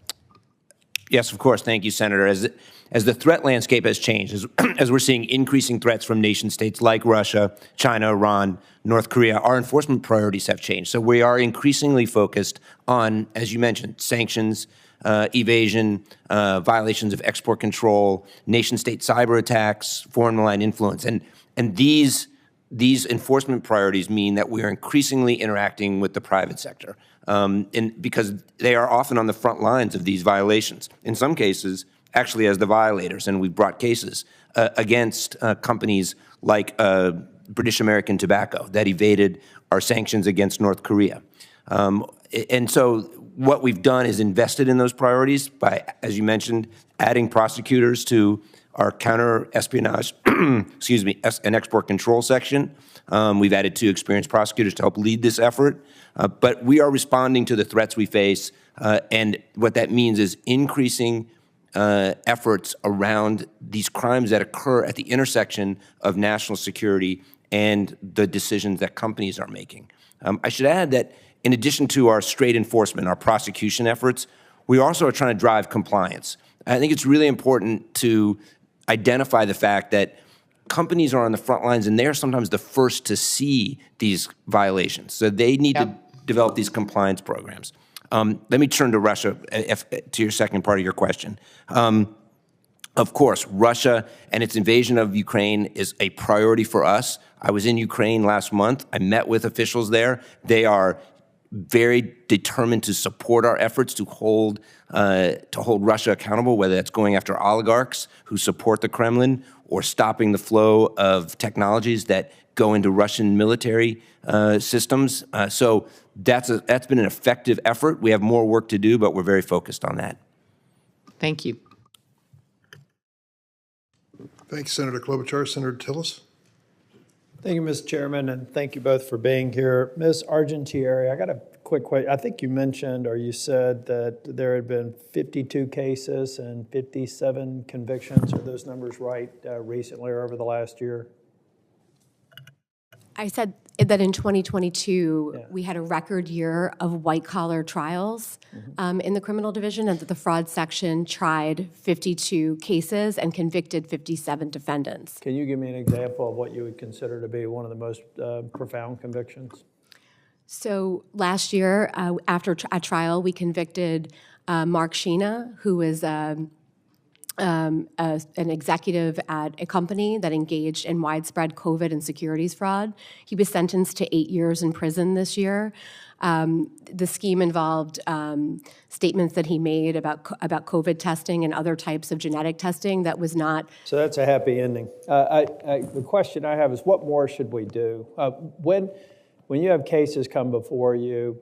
Speaker 3: Yes, of course. Thank you, Senator. As the threat landscape has changed, as we're seeing increasing threats from nation states like Russia, China, Iran, North Korea, our enforcement priorities have changed. So we are increasingly focused on, as you mentioned, sanctions, evasion, violations of export control, nation-state cyber attacks, foreign malign influence. And these enforcement priorities mean that we are increasingly interacting with the private sector because they are often on the front lines of these violations. In some cases, actually as the violators, and we've brought cases against companies like British American Tobacco that evaded our sanctions against North Korea. And so what we've done is invested in those priorities by, as you mentioned, adding prosecutors to our counter-espionage, and export control section. We've added 2 experienced prosecutors to help lead this effort. But we are responding to the threats we face, and what that means is increasing efforts around these crimes that occur at the intersection of national security and the decisions that companies are making. I should add that in addition to our straight enforcement, our prosecution efforts, we also are trying to drive compliance. I think it's really important to identify the fact that companies are on the front lines and they're sometimes the first to see these violations. So they need to develop these compliance programs. Let me turn to Russia, to your second part of your question. Of course, Russia and its invasion of Ukraine is a priority for us. I was in Ukraine last month. I met with officials there. They are very determined to support our efforts to hold Russia accountable, whether that's going after oligarchs who support the Kremlin or stopping the flow of technologies that go into Russian military systems. So that's been an effective effort. We have more work to do, but we're very focused on that.
Speaker 8: Thank you.
Speaker 1: Thank you, Senator Klobuchar. Senator Tillis.
Speaker 9: Thank you, Mr. Chairman, and thank you both for being here. Ms. Argentieri, I got a quick question. I think you mentioned or you said that there had been 52 cases and 57 convictions. Are those numbers right recently or over the last year?
Speaker 2: I said that in 2022, we had a record year of white-collar trials in the criminal division, and that the fraud section tried 52 cases and convicted 57 defendants.
Speaker 9: Can you give me an example of what you would consider to be one of the most profound convictions?
Speaker 2: So last year, after a trial, we convicted Mark Sheena, who is an executive at a company that engaged in widespread COVID and securities fraud. He was sentenced to 8 years in prison this year. The scheme involved statements that he made about COVID testing and other types of genetic testing that was not.
Speaker 9: So that's a happy ending. The question I have is, what more should we do? When you have cases come before you,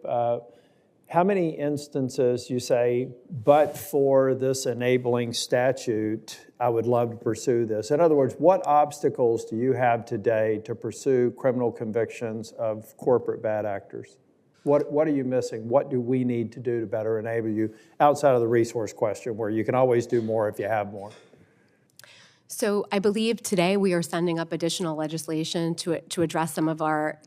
Speaker 9: how many instances you say, but for this enabling statute, I would love to pursue this? In other words, what obstacles do you have today to pursue criminal convictions of corporate bad actors? What are you missing? What do we need to do to better enable you outside of the resource question, where you can always do more if you have more?
Speaker 2: So I believe today we are sending up additional legislation to address some of our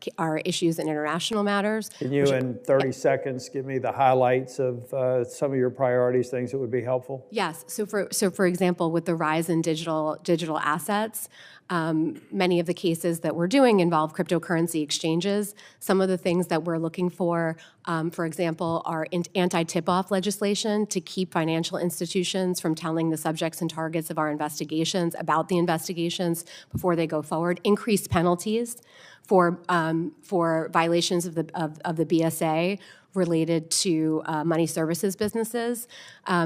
Speaker 2: issues in international matters.
Speaker 9: Can you, in 30 seconds, give me the highlights of some of your priorities, things that would be helpful?
Speaker 2: Yes. So for example, with the rise in digital assets, many of the cases that we're doing involve cryptocurrency exchanges. Some of the things that we're looking for example, are anti-tip-off legislation to keep financial institutions from telling the subjects and targets of our investigations about the investigations before they go forward. Increased penalties for violations of the BSA related to money services businesses.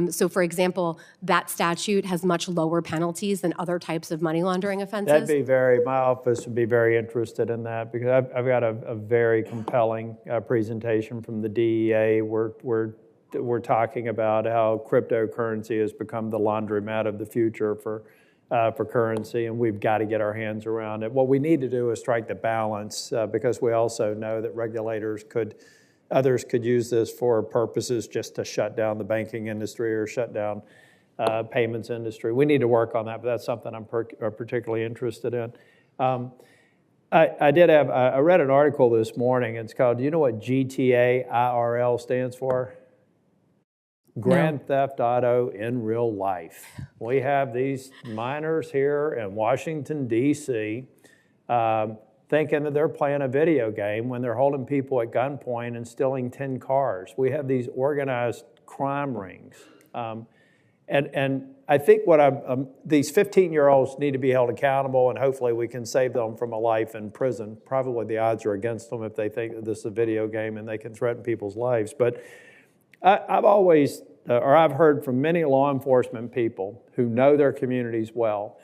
Speaker 2: So, for example, that statute has much lower penalties than other types of money laundering offenses.
Speaker 9: My office would be very interested in that, because I've got a very compelling presentation from the DEA. We're talking about how cryptocurrency has become the laundromat of the future for currency, and we've got to get our hands around it. What we need to do is strike the balance, because we also know that others could use this for purposes just to shut down the banking industry or shut down payments industry. We need to work on that, but that's something I'm particularly interested in. I read an article this morning. It's called, do you know what GTA IRL stands for? Grand Theft Auto in real life. We have these minors here in Washington, D.C., thinking that they're playing a video game when they're holding people at gunpoint and stealing 10 cars. We have these organized crime rings. And I think these 15-year-olds need to be held accountable, and hopefully we can save them from a life in prison. Probably the odds are against them if they think that this is a video game and they can threaten people's lives. But I've heard from many law enforcement people who know their communities well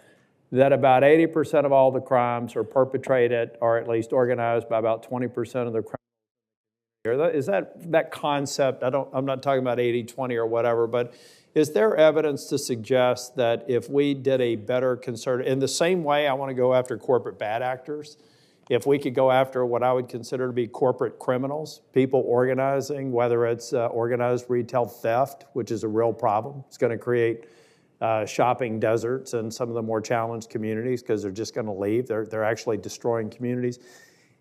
Speaker 9: that about 80% of all the crimes are perpetrated or at least organized by about 20% of the criminals. Is that concept, I'm not talking about 80-20 or whatever, but is there evidence to suggest that if we did a better concerted, in the same way I want to go after corporate bad actors, if we could go after what I would consider to be corporate criminals, people organizing, whether it's organized retail theft, which is a real problem. It's going to create shopping deserts in some of the more challenged communities because they're just going to leave. They're actually destroying communities.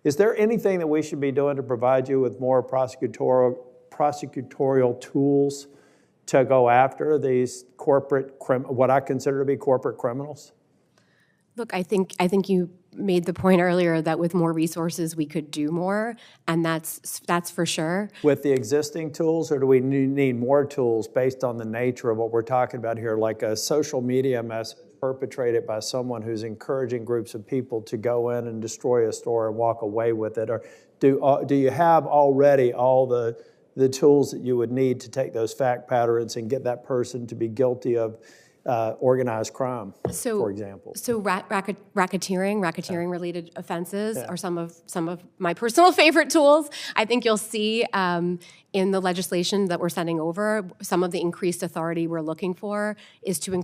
Speaker 9: Is there anything that we should be doing to provide you with more prosecutorial tools to go after these what I consider to be corporate criminals?
Speaker 2: Look, I think you made the point earlier that with more resources we could do more, and that's for sure.
Speaker 9: With the existing tools, or do we need more tools based on the nature of what we're talking about here, like a social media message perpetrated by someone who's encouraging groups of people to go in and destroy a store and walk away with it? Or do you have already all the tools that you would need to take those fact patterns and get that person to be guilty of organized crime, for example?
Speaker 2: So racketeering-related offenses are some of my personal favorite tools. I think you'll see in the legislation that we're sending over, some of the increased authority we're looking for is to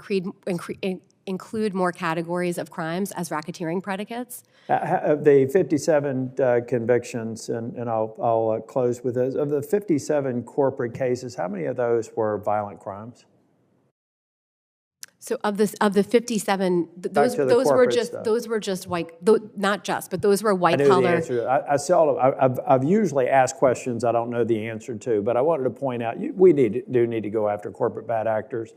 Speaker 2: include more categories of crimes as racketeering predicates.
Speaker 9: Of the 57 convictions, and I'll close with this, of the 57 corporate cases, how many of those were violent crimes?
Speaker 2: So of the 57, those
Speaker 9: to the
Speaker 2: were
Speaker 9: corporate
Speaker 2: just
Speaker 9: stuff.
Speaker 2: those were just white, not just, but those were
Speaker 9: I
Speaker 2: white
Speaker 9: know the
Speaker 2: collar.
Speaker 9: answer. I seldom, I've usually asked questions I don't know the answer to, but I wanted to point out, we do need to go after corporate bad actors.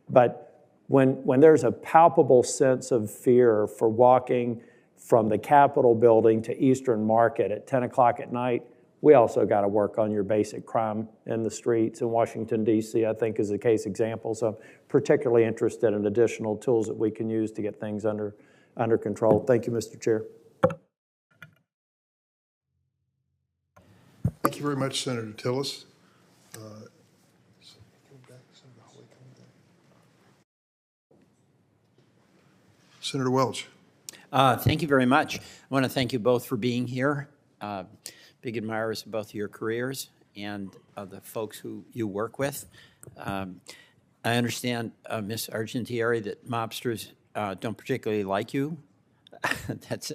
Speaker 9: But when there's a palpable sense of fear for walking from the Capitol building to Eastern Market at 10 o'clock at night, we also got to work on your basic crime in the streets. In Washington, D.C., I think, is a case example. So I'm particularly interested in additional tools that we can use to get things under control. Thank you, Mr. Chair.
Speaker 1: Thank you very much, Senator Tillis. Senator Welch.
Speaker 10: Thank you very much. I want to thank you both for being here. Big admirers of both of your careers and of the folks who you work with. I understand, Ms. Argentieri, that mobsters don't particularly like you. That's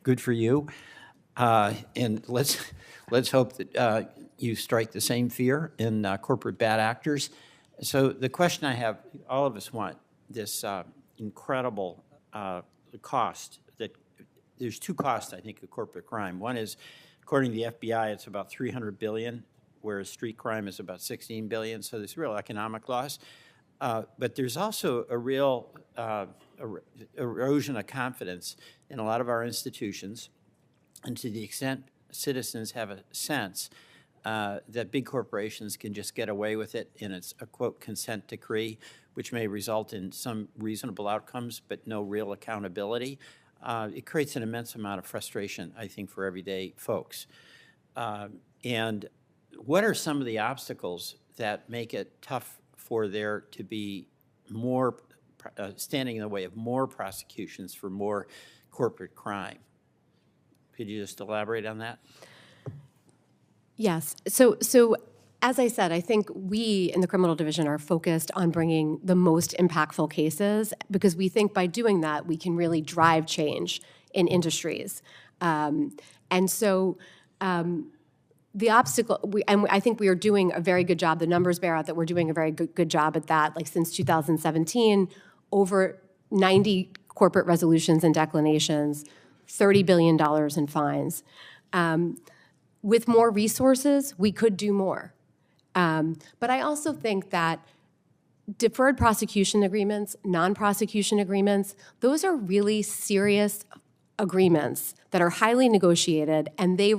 Speaker 10: good for you. And let's hope that you strike the same fear in corporate bad actors. So the question I have, all of us want this incredible cost. That there's two costs, I think, of corporate crime. One is, according to the FBI, it's about $300 billion, whereas street crime is about $16 billion. So there's real economic loss. But there's also a real erosion of confidence in a lot of our institutions. And to the extent citizens have a sense that big corporations can just get away with it, and it's a, quote, consent decree, which may result in some reasonable outcomes but no real accountability, it creates an immense amount of frustration, I think, for everyday folks. And what are some of the obstacles that make it tough for there to be more, standing in the way of more prosecutions for more corporate crime? Could you just elaborate on that?
Speaker 2: Yes. So as I said, I think we in the criminal division are focused on bringing the most impactful cases because we think by doing that, we can really drive change in industries. And so the obstacle, and I think we are doing a very good job. The numbers bear out that we're doing a very good job at that. Like since 2017, over 90 corporate resolutions and declinations, $30 billion in fines. With more resources, we could do more. But I also think that deferred prosecution agreements, non-prosecution agreements, those are really serious agreements that are highly negotiated, and they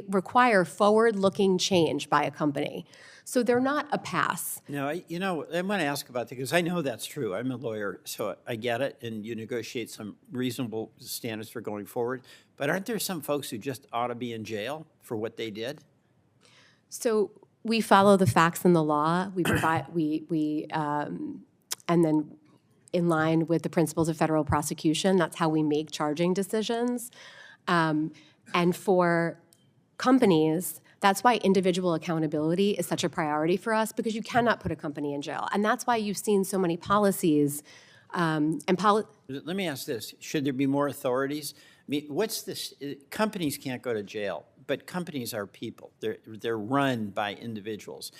Speaker 2: require forward-looking change by a company. So they're not a pass.
Speaker 10: No, I want to ask about that because I know that's true. I'm a lawyer, so I get it, and you negotiate some reasonable standards for going forward. But aren't there some folks who just ought to be in jail for what they did?
Speaker 2: So we follow the facts and the law. We provide and then in line with the principles of federal prosecution, that's how we make charging decisions. And for companies, that's why individual accountability is such a priority for us, because you cannot put a company in jail. And that's why you've seen so many policies
Speaker 10: Let me ask this. Should there be more authorities? I mean, what's this? Companies can't go to jail, but companies are people. They're run by individuals.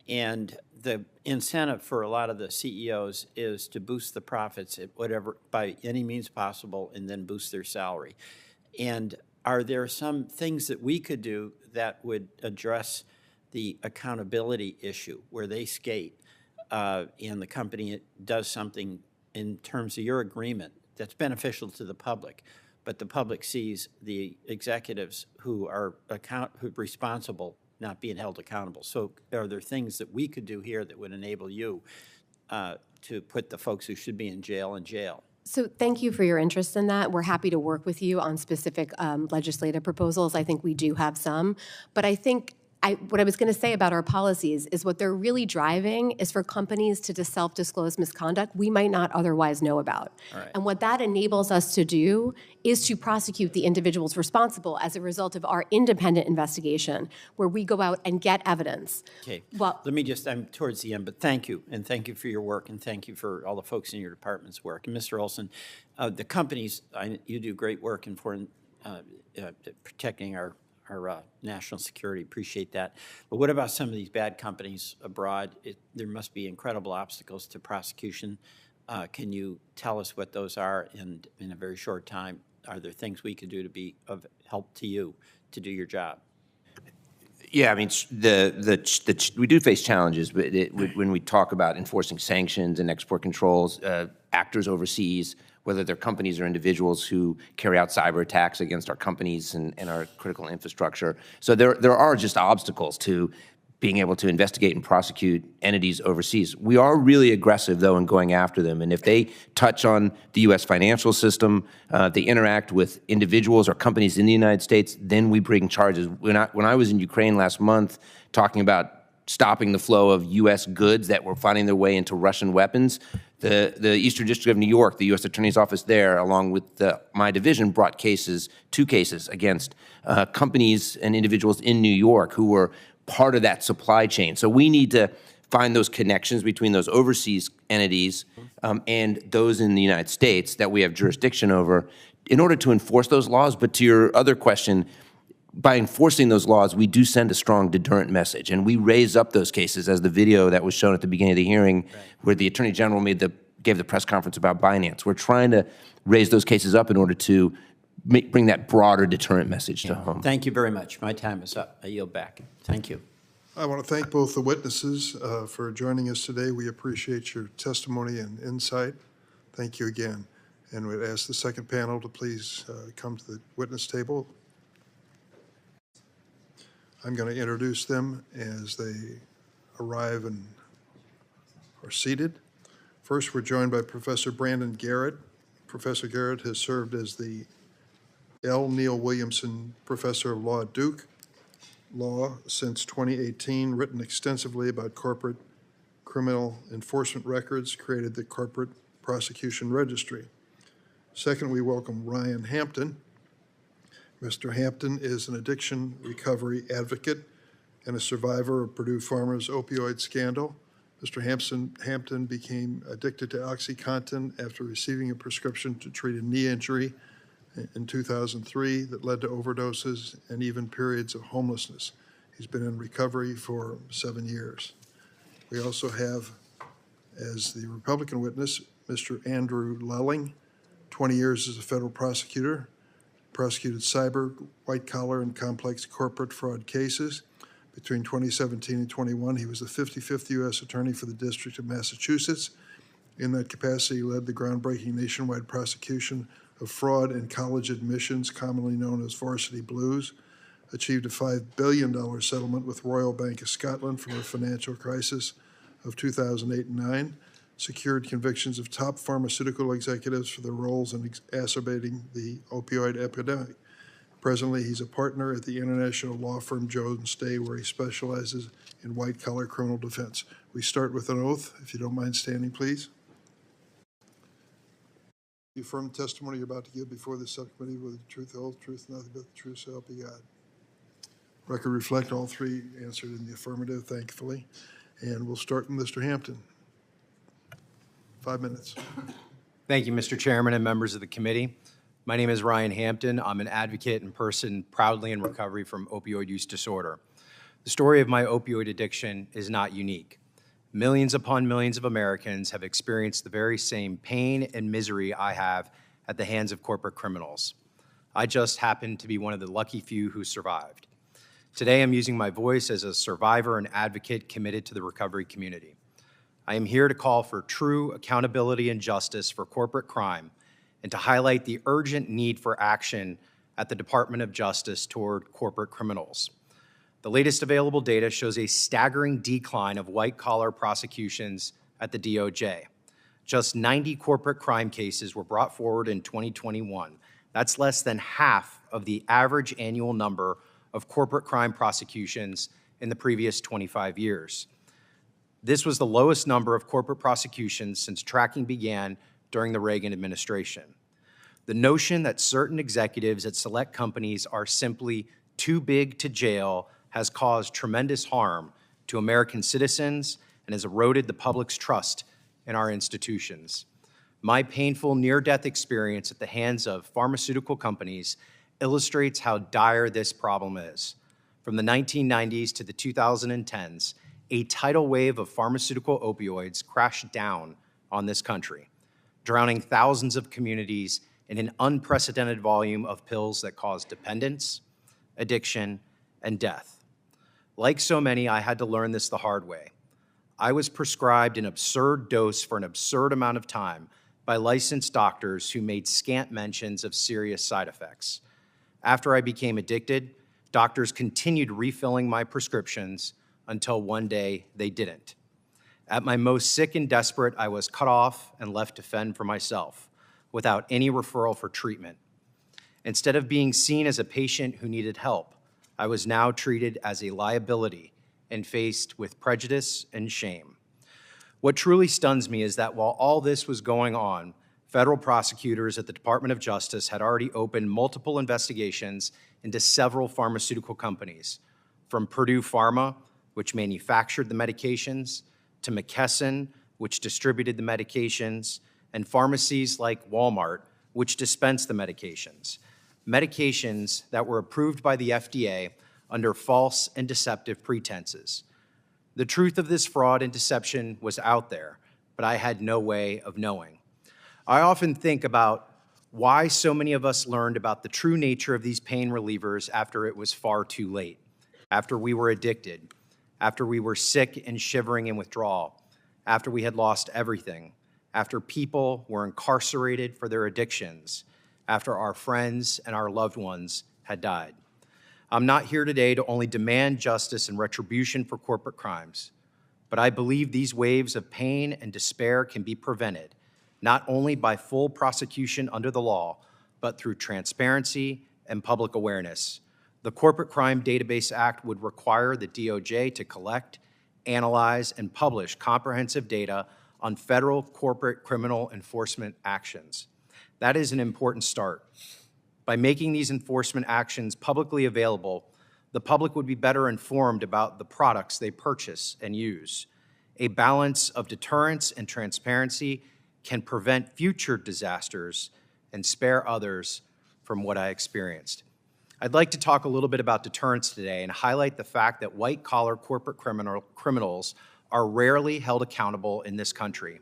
Speaker 10: And the incentive for a lot of the CEOs is to boost the profits at whatever, by any means possible, and then boost their salary. And are there some things that we could do that would address the accountability issue where they skate and the company does something in terms of your agreement that's beneficial to the public, but the public sees the executives who are responsible not being held accountable? So are there things that we could do here that would enable you to put the folks who should be in jail?
Speaker 2: So thank you for your interest in that. We're happy to work with you on specific legislative proposals. I think we do have some. But I think what I was going to say about our policies is what they're really driving is for companies to self-disclose misconduct we might not otherwise know about.
Speaker 10: Right.
Speaker 2: And what that enables us to do is to prosecute the individuals responsible as a result of our independent investigation, where we go out and get evidence.
Speaker 10: Okay.
Speaker 2: Well,
Speaker 10: Let me just, I'm towards the end, but thank you, and thank you for your work, and thank you for all the folks in your department's work. And Mr. Olson, the companies, you do great work in foreign, protecting our national security, appreciate that. But what about some of these bad companies abroad? There must be incredible obstacles to prosecution. Can you tell us what those are? And in a very short time, are there things we could do to be of help to you to do your job?
Speaker 3: Yeah, I mean, we do face challenges when we talk about enforcing sanctions and export controls, actors overseas, whether they're companies or individuals who carry out cyber attacks against our companies and our critical infrastructure. So there are just obstacles to being able to investigate and prosecute entities overseas. We are really aggressive, though, in going after them. And if they touch on the U.S. financial system, they interact with individuals or companies in the United States, then we bring charges. When I was in Ukraine last month talking about stopping the flow of U.S. goods that were finding their way into Russian weapons, the Eastern District of New York, the U.S. Attorney's Office there, along with my division, brought two cases against companies and individuals in New York who were part of that supply chain. So we need to find those connections between those overseas entities and those in the United States that we have jurisdiction over in order to enforce those laws. But to your other question, by enforcing those laws, we do send a strong deterrent message, and we raise up those cases, as the video that was shown at the beginning of the hearing, where the Attorney General gave the press conference about Binance. We're trying to raise those cases up in order to bring that broader deterrent message to home.
Speaker 10: Thank you very much. My time is up. I yield back. Thank you.
Speaker 1: I want to thank both the witnesses for joining us today. We appreciate your testimony and insight. Thank you again. And we'd ask the second panel to please come to the witness table. I'm going to introduce them as they arrive and are seated. First, we're joined by Professor Brandon Garrett. Professor Garrett has served as the L. Neil Williamson Professor of Law at Duke Law since 2018, written extensively about corporate criminal enforcement records, created the Corporate Prosecution Registry. Second, we welcome Ryan Hampton. Mr. Hampton is an addiction recovery advocate and a survivor of Purdue Pharma's opioid scandal. Mr. Hampton became addicted to OxyContin after receiving a prescription to treat a knee injury in 2003 that led to overdoses and even periods of homelessness. He's been in recovery for 7 years. We also have, as the Republican witness, Mr. Andrew Lelling, 20 years as a federal prosecutor, prosecuted cyber, white-collar, and complex corporate fraud cases. Between 2017 and 21, he was the 55th U.S. Attorney for the District of Massachusetts. In that capacity, he led the groundbreaking nationwide prosecution of fraud in college admissions, commonly known as Varsity Blues, achieved a $5 billion settlement with Royal Bank of Scotland from the financial crisis of 2008 and 9, secured convictions of top pharmaceutical executives for their roles in exacerbating the opioid epidemic. Presently, he's a partner at the international law firm Jones Day, where he specializes in white-collar criminal defense. We start with an oath. If you don't mind standing, please. You affirm the testimony you're about to give before the subcommittee with the truth, the whole truth, nothing but the truth, so help you God. Record reflect all three answered in the affirmative, thankfully. And we'll start with Mr. Hampton. 5 minutes.
Speaker 11: Thank you, Mr. Chairman and members of the committee. My name is Ryan Hampton. I'm an advocate and person proudly in recovery from opioid use disorder. The story of my opioid addiction is not unique. Millions upon millions of Americans have experienced the very same pain and misery I have at the hands of corporate criminals. I just happen to be one of the lucky few who survived. Today, I'm using my voice as a survivor and advocate committed to the recovery community. I am here to call for true accountability and justice for corporate crime and to highlight the urgent need for action at the Department of Justice toward corporate criminals. The latest available data shows a staggering decline of white-collar prosecutions at the DOJ. Just 90 corporate crime cases were brought forward in 2021. That's less than half of the average annual number of corporate crime prosecutions in the previous 25 years. This was the lowest number of corporate prosecutions since tracking began during the Reagan administration. The notion that certain executives at select companies are simply too big to jail has caused tremendous harm to American citizens and has eroded the public's trust in our institutions. My painful near-death experience at the hands of pharmaceutical companies illustrates how dire this problem is. From the 1990s to the 2010s, a tidal wave of pharmaceutical opioids crashed down on this country, drowning thousands of communities in an unprecedented volume of pills that cause dependence, addiction, and death. Like so many, I had to learn this the hard way. I was prescribed an absurd dose for an absurd amount of time by licensed doctors who made scant mentions of serious side effects. After I became addicted, doctors continued refilling my prescriptions until one day they didn't. At my most sick and desperate, I was cut off and left to fend for myself without any referral for treatment. Instead of being seen as a patient who needed help, I was now treated as a liability and faced with prejudice and shame. What truly stuns me is that while all this was going on, federal prosecutors at the Department of Justice had already opened multiple investigations into several pharmaceutical companies, from Purdue Pharma, which manufactured the medications, to McKesson, which distributed the medications, and pharmacies like Walmart, which dispensed the medications. Medications that were approved by the FDA under false and deceptive pretenses. The truth of this fraud and deception was out there, but I had no way of knowing. I often think about why so many of us learned about the true nature of these pain relievers after it was far too late, after we were addicted, after we were sick and shivering in withdrawal, after we had lost everything, after people were incarcerated for their addictions, after our friends and our loved ones had died. I'm not here today to only demand justice and retribution for corporate crimes, but I believe these waves of pain and despair can be prevented, not only by full prosecution under the law, but through transparency and public awareness. The Corporate Crime Database Act would require the DOJ to collect, analyze, and publish comprehensive data on federal corporate criminal enforcement actions. That is an important start. By making these enforcement actions publicly available, the public would be better informed about the products they purchase and use. A balance of deterrence and transparency can prevent future disasters and spare others from what I experienced. I'd like to talk a little bit about deterrence today and highlight the fact that white-collar corporate criminals are rarely held accountable in this country.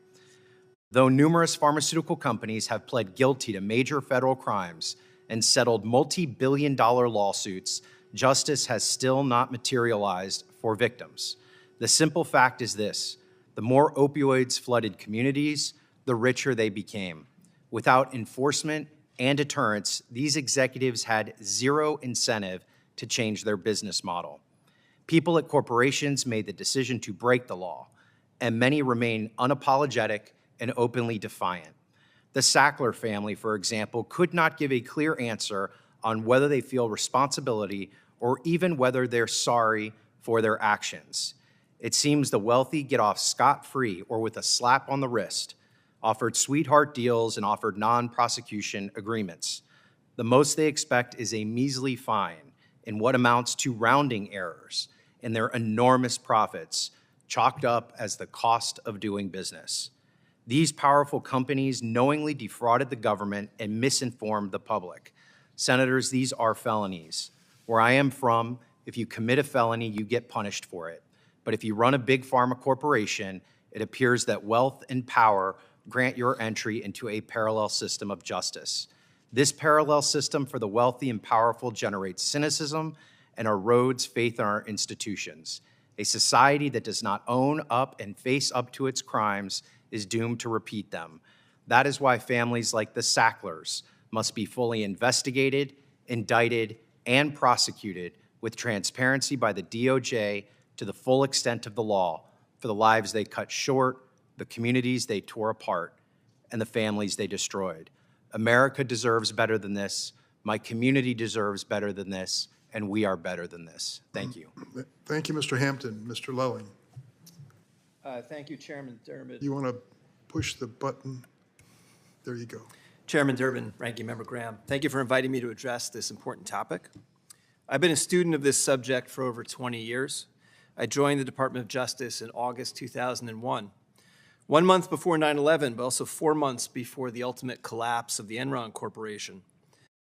Speaker 11: Though numerous pharmaceutical companies have pled guilty to major federal crimes and settled multi-billion-dollar lawsuits, justice has still not materialized for victims. The simple fact is this: the more opioids flooded communities, the richer they became. Without enforcement and deterrence, these executives had zero incentive to change their business model. People at corporations made the decision to break the law, and many remain unapologetic and openly defiant. The Sackler family, for example, could not give a clear answer on whether they feel responsibility or even whether they're sorry for their actions. It seems the wealthy get off scot-free or with a slap on the wrist, offered sweetheart deals and offered non-prosecution agreements. The most they expect is a measly fine in what amounts to rounding errors in their enormous profits, chalked up as the cost of doing business. These powerful companies knowingly defrauded the government and misinformed the public. Senators, these are felonies. Where I am from, if you commit a felony, you get punished for it. But if you run a big pharma corporation, it appears that wealth and power grant your entry into a parallel system of justice. This parallel system for the wealthy and powerful generates cynicism and erodes faith in our institutions. A society that does not own up and face up to its crimes is doomed to repeat them. That is why families like the Sacklers must be fully investigated, indicted, and prosecuted with transparency by the DOJ to the full extent of the law for the lives they cut short, the communities they tore apart, and the families they destroyed. America deserves better than this. My community deserves better than this. and we are better than this. Thank you.
Speaker 1: Thank you, Mr. Hampton. Mr. Lelling,
Speaker 12: Thank you, Chairman Durbin.
Speaker 1: you want to push the button? There you go.
Speaker 12: Chairman Durbin, Ranking Member Graham, thank you for inviting me to address this important topic. I've been a student of this subject for over 20 years. I joined the Department of Justice in August 2001, 1 month before 9/11, but also 4 months before the ultimate collapse of the Enron Corporation.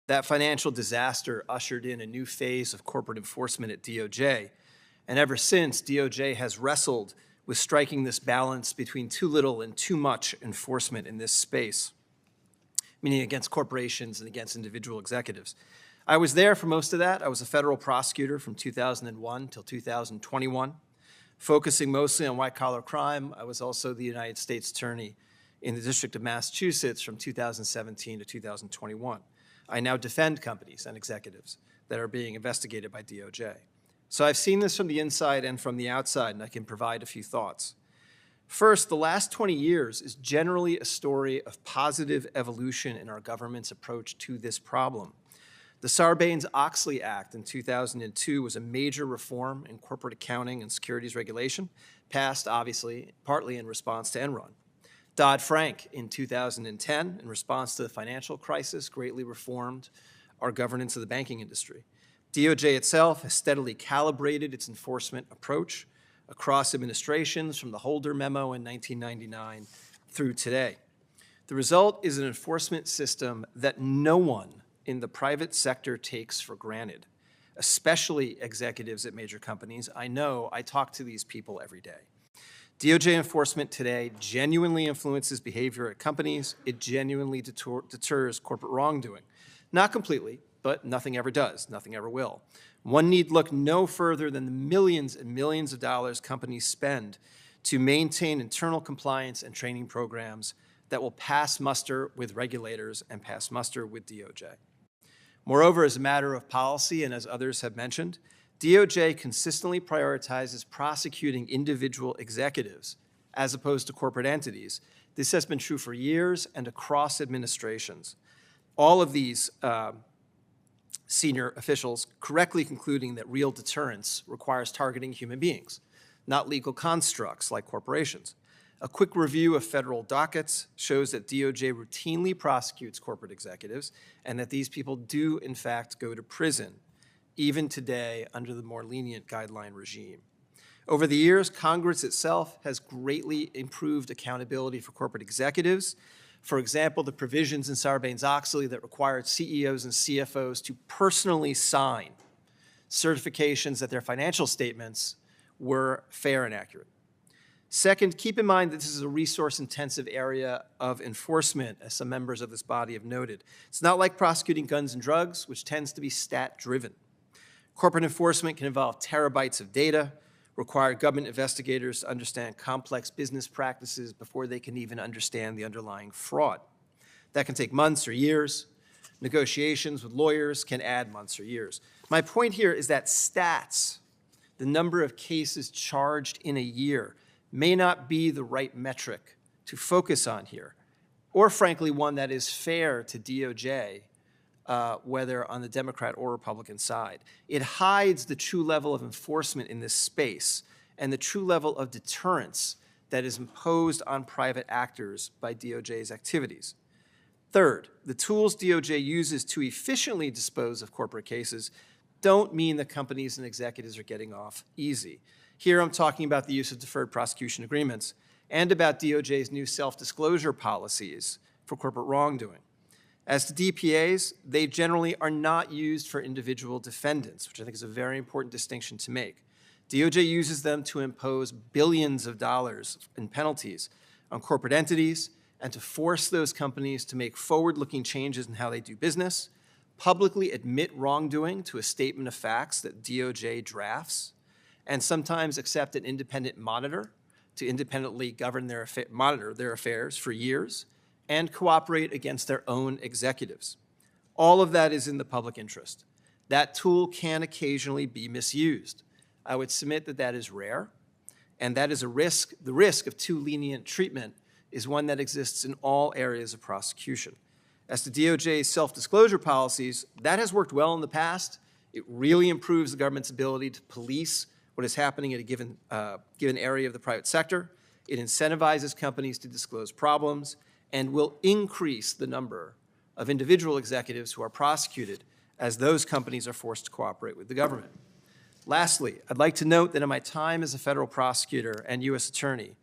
Speaker 12: That financial disaster ushered in a new phase of corporate enforcement at DOJ, and ever since, DOJ has wrestled with striking this balance between too little and too much enforcement in this space, meaning against corporations and against individual executives. I was there for most of that. I was a federal prosecutor from 2001 till 2021, focusing mostly on white-collar crime. I was also the United States Attorney in the District of Massachusetts from 2017 to 2021. I now defend companies and executives that are being investigated by DOJ. So I've seen this from the inside and from the outside, and I can provide a few thoughts. First, the last 20 years is generally a story of positive evolution in our government's approach to this problem. The Sarbanes-Oxley Act in 2002 was a major reform in corporate accounting and securities regulation, passed, obviously, partly in response to Enron. Dodd-Frank in 2010, in response to the financial crisis, greatly reformed our governance of the banking industry. DOJ itself has steadily calibrated its enforcement approach across administrations from the Holder memo in 1999 through today. The result is an enforcement system that no one in the private sector takes for granted, especially executives at major companies. I know, I talk to these people every day. DOJ enforcement today genuinely influences behavior at companies. It genuinely deters corporate wrongdoing. Not completely, but nothing ever does, nothing ever will. One need look no further than the millions and millions of dollars companies spend to maintain internal compliance and training programs that will pass muster with regulators and pass muster with DOJ. Moreover, as a matter of policy, and as others have mentioned, DOJ consistently prioritizes prosecuting individual executives as opposed to corporate entities. This has been true for years and across administrations. All of these senior officials correctly concluding that real deterrence requires targeting human beings, not legal constructs like corporations. A quick review of federal dockets shows that DOJ routinely prosecutes corporate executives and that these people do, in fact, go to prison, even today under the more lenient guideline regime. Over the years, Congress itself has greatly improved accountability for corporate executives. For example, the provisions in Sarbanes-Oxley that required CEOs and CFOs to personally sign certifications that their financial statements were fair and accurate. Second, keep in mind that this is a resource-intensive area of enforcement, as some members of this body have noted. It's not like prosecuting guns and drugs, which tends to be stat-driven. Corporate enforcement can involve terabytes of data, require government investigators to understand complex business practices before they can even understand the underlying fraud. That can take months or years. Negotiations with lawyers can add months or years. My point here is that stats, the number of cases charged in a year, may not be the right metric to focus on here, or frankly, one that is fair to DOJ, whether on the Democrat or Republican side. It hides the true level of enforcement in this space and the true level of deterrence that is imposed on private actors by DOJ's activities. Third, the tools DOJ uses to efficiently dispose of corporate cases don't mean that companies and executives are getting off easy. Here I'm talking about the use of deferred prosecution agreements and about DOJ's new self-disclosure policies for corporate wrongdoing. As to DPAs, they generally are not used for individual defendants, which I think is a very important distinction to make. DOJ uses them to impose billions of dollars in penalties on corporate entities and to force those companies to make forward-looking changes in how they do business, publicly admit wrongdoing to a statement of facts that DOJ drafts, and sometimes accept an independent monitor to independently monitor their affairs for years, and cooperate against their own executives. All of that is in the public interest. That tool can occasionally be misused. I would submit that that is rare, and that is a risk. The risk of too lenient treatment is one that exists in all areas of prosecution. As to DOJ's self-disclosure policies, that has worked well in the past. It really improves the government's ability to police what is happening at a given area of the private sector. It incentivizes companies to disclose problems and will increase the number of individual executives who are prosecuted as those companies are forced to cooperate with the government. Lastly, I'd like to note that in my time as a federal prosecutor and U.S. attorney,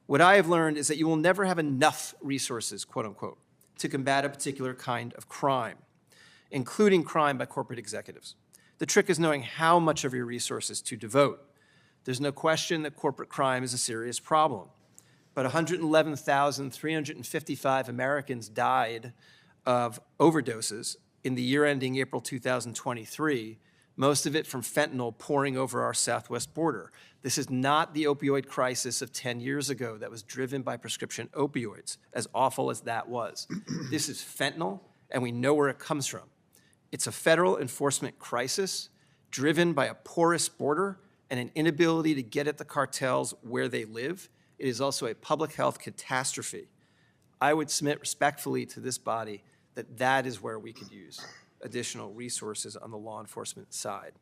Speaker 12: what I have learned is that you will never have enough resources, quote unquote, to combat a particular kind of crime, including crime by corporate executives. The trick is knowing how much of your resources to devote. There's no question that corporate crime is a serious problem, but 111,355 Americans died of overdoses in the year ending April 2023, most of it from fentanyl pouring over our southwest border. This is not the opioid crisis of 10 years ago that was driven by prescription opioids, as awful as that was. This is fentanyl, and we know where it comes from. It's a federal enforcement crisis driven by a porous border and an inability to get at the cartels where they live. It is also a public health catastrophe. I would submit respectfully to this body that that is where we could use additional resources on the law enforcement side.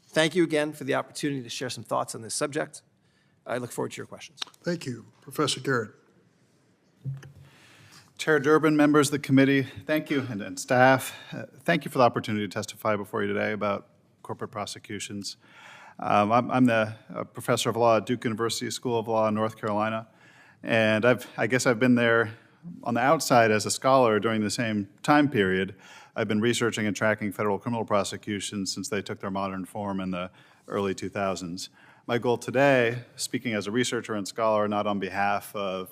Speaker 12: Thank you again for the opportunity to share some thoughts on this subject. I look forward to your questions.
Speaker 1: Thank you. Professor Garrett.
Speaker 13: Chair Durbin, members of the committee, thank you, and staff. Thank you for the opportunity to testify before you today about corporate prosecutions. I'm the professor of law at Duke University School of Law in North Carolina, and I guess I've been there on the outside as a scholar during the same time period. I've been researching and tracking federal criminal prosecutions since they took their modern form in the early 2000s. My goal today, speaking as a researcher and scholar, not on behalf of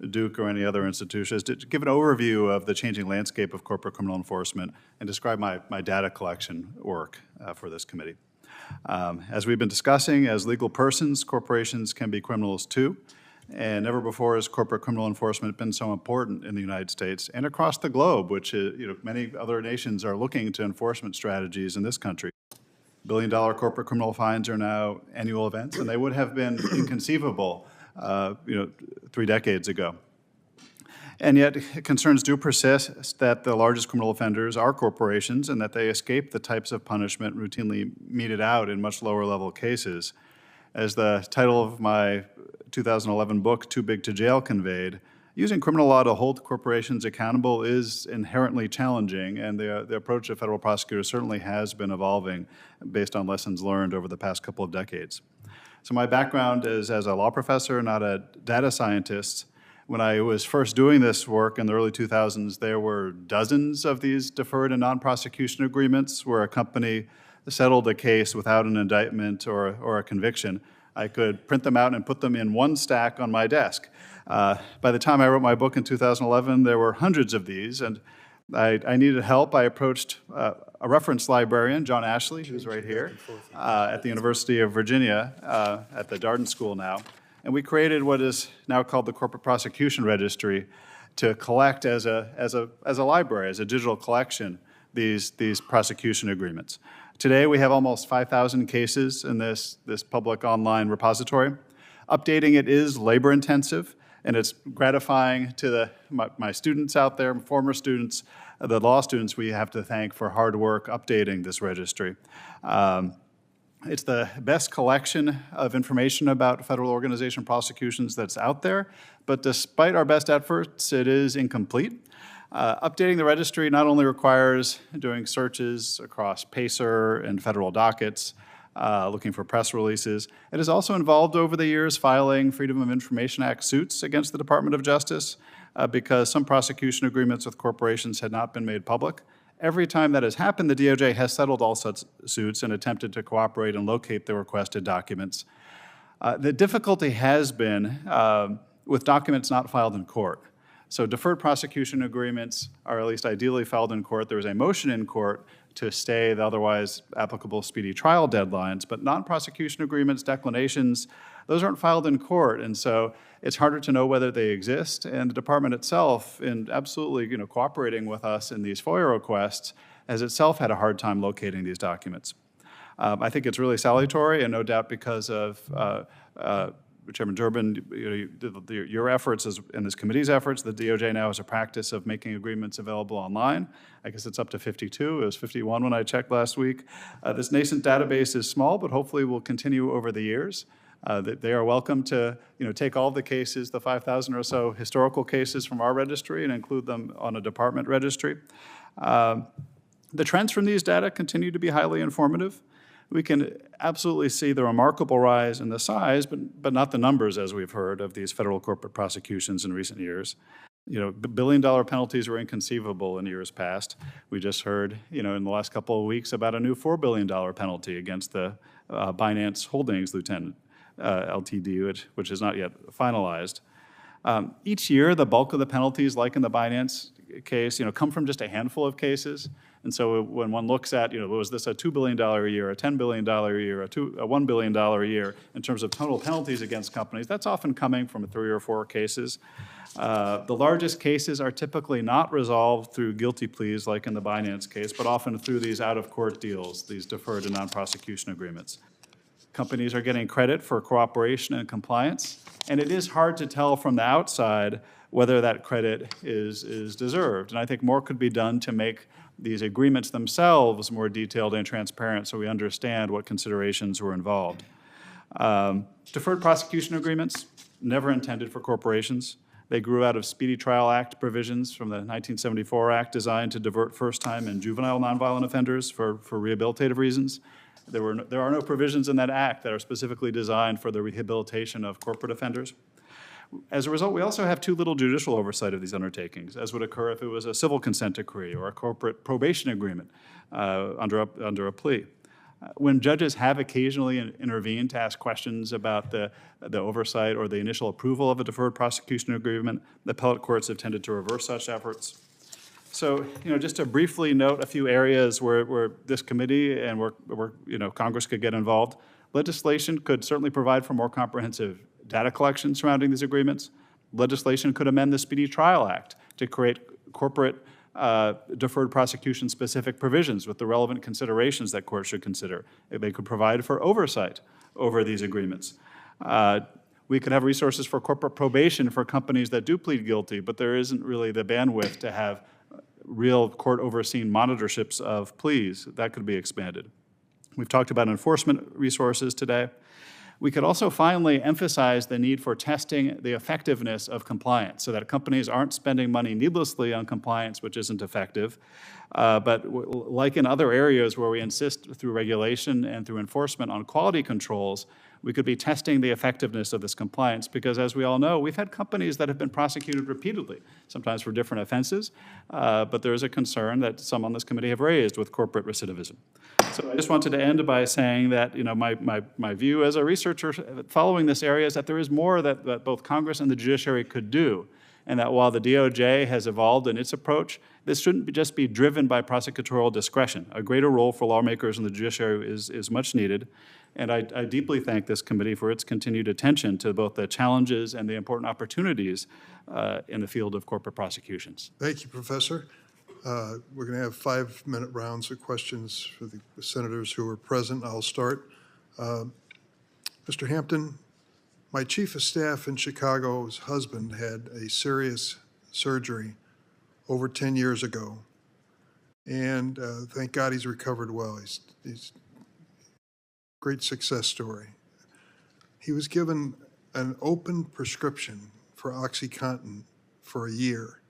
Speaker 13: Duke or any other institution, is to give an overview of the changing landscape of corporate criminal enforcement and describe my data collection work for this committee. As we've been discussing, as legal persons, corporations can be criminals too. And never before has corporate criminal enforcement been so important in the United States and across the globe, which many other nations are looking to enforcement strategies in this country. Billion-dollar corporate criminal fines are now annual events, and they would have been inconceivable 3 decades ago. And yet concerns do persist that the largest criminal offenders are corporations and that they escape the types of punishment routinely meted out in much lower level cases. As the title of my 2011 book, Too Big to Jail, conveyed, using criminal law to hold corporations accountable is inherently challenging, and the approach of federal prosecutors certainly has been evolving based on lessons learned over the past couple of decades. So my background is as a law professor, not a data scientist. When I was first doing this work in the early 2000s, there were dozens of these deferred and non-prosecution agreements where a company settled a case without an indictment or a conviction. I could print them out and put them in one stack on my desk. By the time I wrote my book in 2011, there were hundreds of these, and I needed help. I approached a reference librarian, John Ashley, who's right here, at the University of Virginia, at the Darden School now, and we created what is now called the Corporate Prosecution Registry to collect as a library, as a digital collection, these prosecution agreements. Today, we have almost 5,000 cases in this public online repository. Updating it is labor-intensive, and it's gratifying to my students out there, former students, the law students we have to thank for hard work updating this registry. It's the best collection of information about federal organization prosecutions that's out there, but despite our best efforts, it is incomplete. Updating the registry not only requires doing searches across PACER and federal dockets, looking for press releases. It has also involved over the years filing Freedom of Information Act suits against the Department of Justice because some prosecution agreements with corporations had not been made public. Every time that has happened, the DOJ has settled all such suits and attempted to cooperate and locate the requested documents. The difficulty has been with documents not filed in court. So deferred prosecution agreements are at least ideally filed in court. There is a motion in court to stay the otherwise applicable speedy trial deadlines, but non-prosecution agreements, declinations, those aren't filed in court, and so it's harder to know whether they exist. And the department itself, in absolutely cooperating with us in these FOIA requests, has itself had a hard time locating these documents. I think it's really salutary, and no doubt because of Chairman Durbin, your efforts and this committee's efforts, the DOJ now has a practice of making agreements available online. I guess it's up to 52. It was 51 when I checked last week. This nascent database is small, but hopefully will continue over the years. They are welcome to take all the cases, the 5,000 or so historical cases from our registry, and include them on a department registry. The trends from these data continue to be highly informative. We can absolutely see the remarkable rise in the size, but not the numbers, as we've heard, of these federal corporate prosecutions in recent years. Billion-dollar penalties were inconceivable in years past. We just heard, in the last couple of weeks about a new $4 billion penalty against the Binance Holdings lieutenant, LTD, which is not yet finalized. Each year, the bulk of the penalties, like in the Binance case, come from just a handful of cases. And so when one looks at, was this a $2 billion a year, a $10 billion a year, a $1 billion a year in terms of total penalties against companies, that's often coming from 3 or 4 cases. The largest cases are typically not resolved through guilty pleas like in the Binance case, but often through these out-of-court deals, these deferred and non-prosecution agreements. Companies are getting credit for cooperation and compliance, and it is hard to tell from the outside whether that credit is deserved. And I think more could be done to make these agreements themselves more detailed and transparent so we understand what considerations were involved. Deferred prosecution agreements, never intended for corporations. They grew out of Speedy Trial Act provisions from the 1974 Act designed to divert first-time and juvenile nonviolent offenders for rehabilitative reasons. There are no provisions in that act that are specifically designed for the rehabilitation of corporate offenders. As a result, we also have too little judicial oversight of these undertakings, as would occur if it was a civil consent decree or a corporate probation agreement under a plea. When judges have occasionally intervened to ask questions about the oversight or the initial approval of a deferred prosecution agreement, the appellate courts have tended to reverse such efforts. So, just to briefly note a few areas where this committee and where Congress could get involved. Legislation could certainly provide for more comprehensive data collection surrounding these agreements. Legislation could amend the Speedy Trial Act to create corporate deferred prosecution specific provisions with the relevant considerations that courts should consider. They could provide for oversight over these agreements. We could have resources for corporate probation for companies that do plead guilty, but there isn't really the bandwidth to have real court-overseen monitorships of pleas. That could be expanded. We've talked about enforcement resources today. We could also finally emphasize the need for testing the effectiveness of compliance so that companies aren't spending money needlessly on compliance which isn't effective. But like in other areas where we insist through regulation and through enforcement on quality controls, we could be testing the effectiveness of this compliance because, as we all know, we've had companies that have been prosecuted repeatedly, sometimes for different offenses, but there is a concern that some on this committee have raised with corporate recidivism. So I just wanted to end by saying that my view as a researcher following this area is that there is more that both Congress and the judiciary could do, and that while the DOJ has evolved in its approach, this shouldn't just be driven by prosecutorial discretion. A greater role for lawmakers in the judiciary is much needed. And I deeply thank this committee for its continued attention to both the challenges and the important opportunities in the field of corporate prosecutions.
Speaker 1: Thank you, Professor. We're going to have 5-minute rounds of questions for the senators who are present. I'll start. Mr. Hampton, my chief of staff in Chicago's husband had a serious surgery over 10 years ago. And thank God he's recovered well. He's great success story. He was given an open prescription for OxyContin for a year,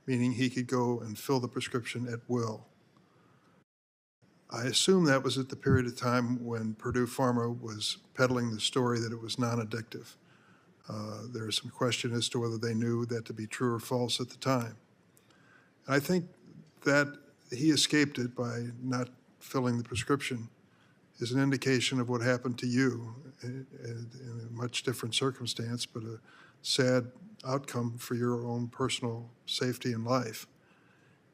Speaker 1: meaning he could go and fill the prescription at will. I assume that was at the period of time when Purdue Pharma was peddling the story that it was non-addictive. There is some question as to whether they knew that to be true or false at the time. And I think that he escaped it by not filling the prescription is an indication of what happened to you in a much different circumstance, but a sad outcome for your own personal safety and life.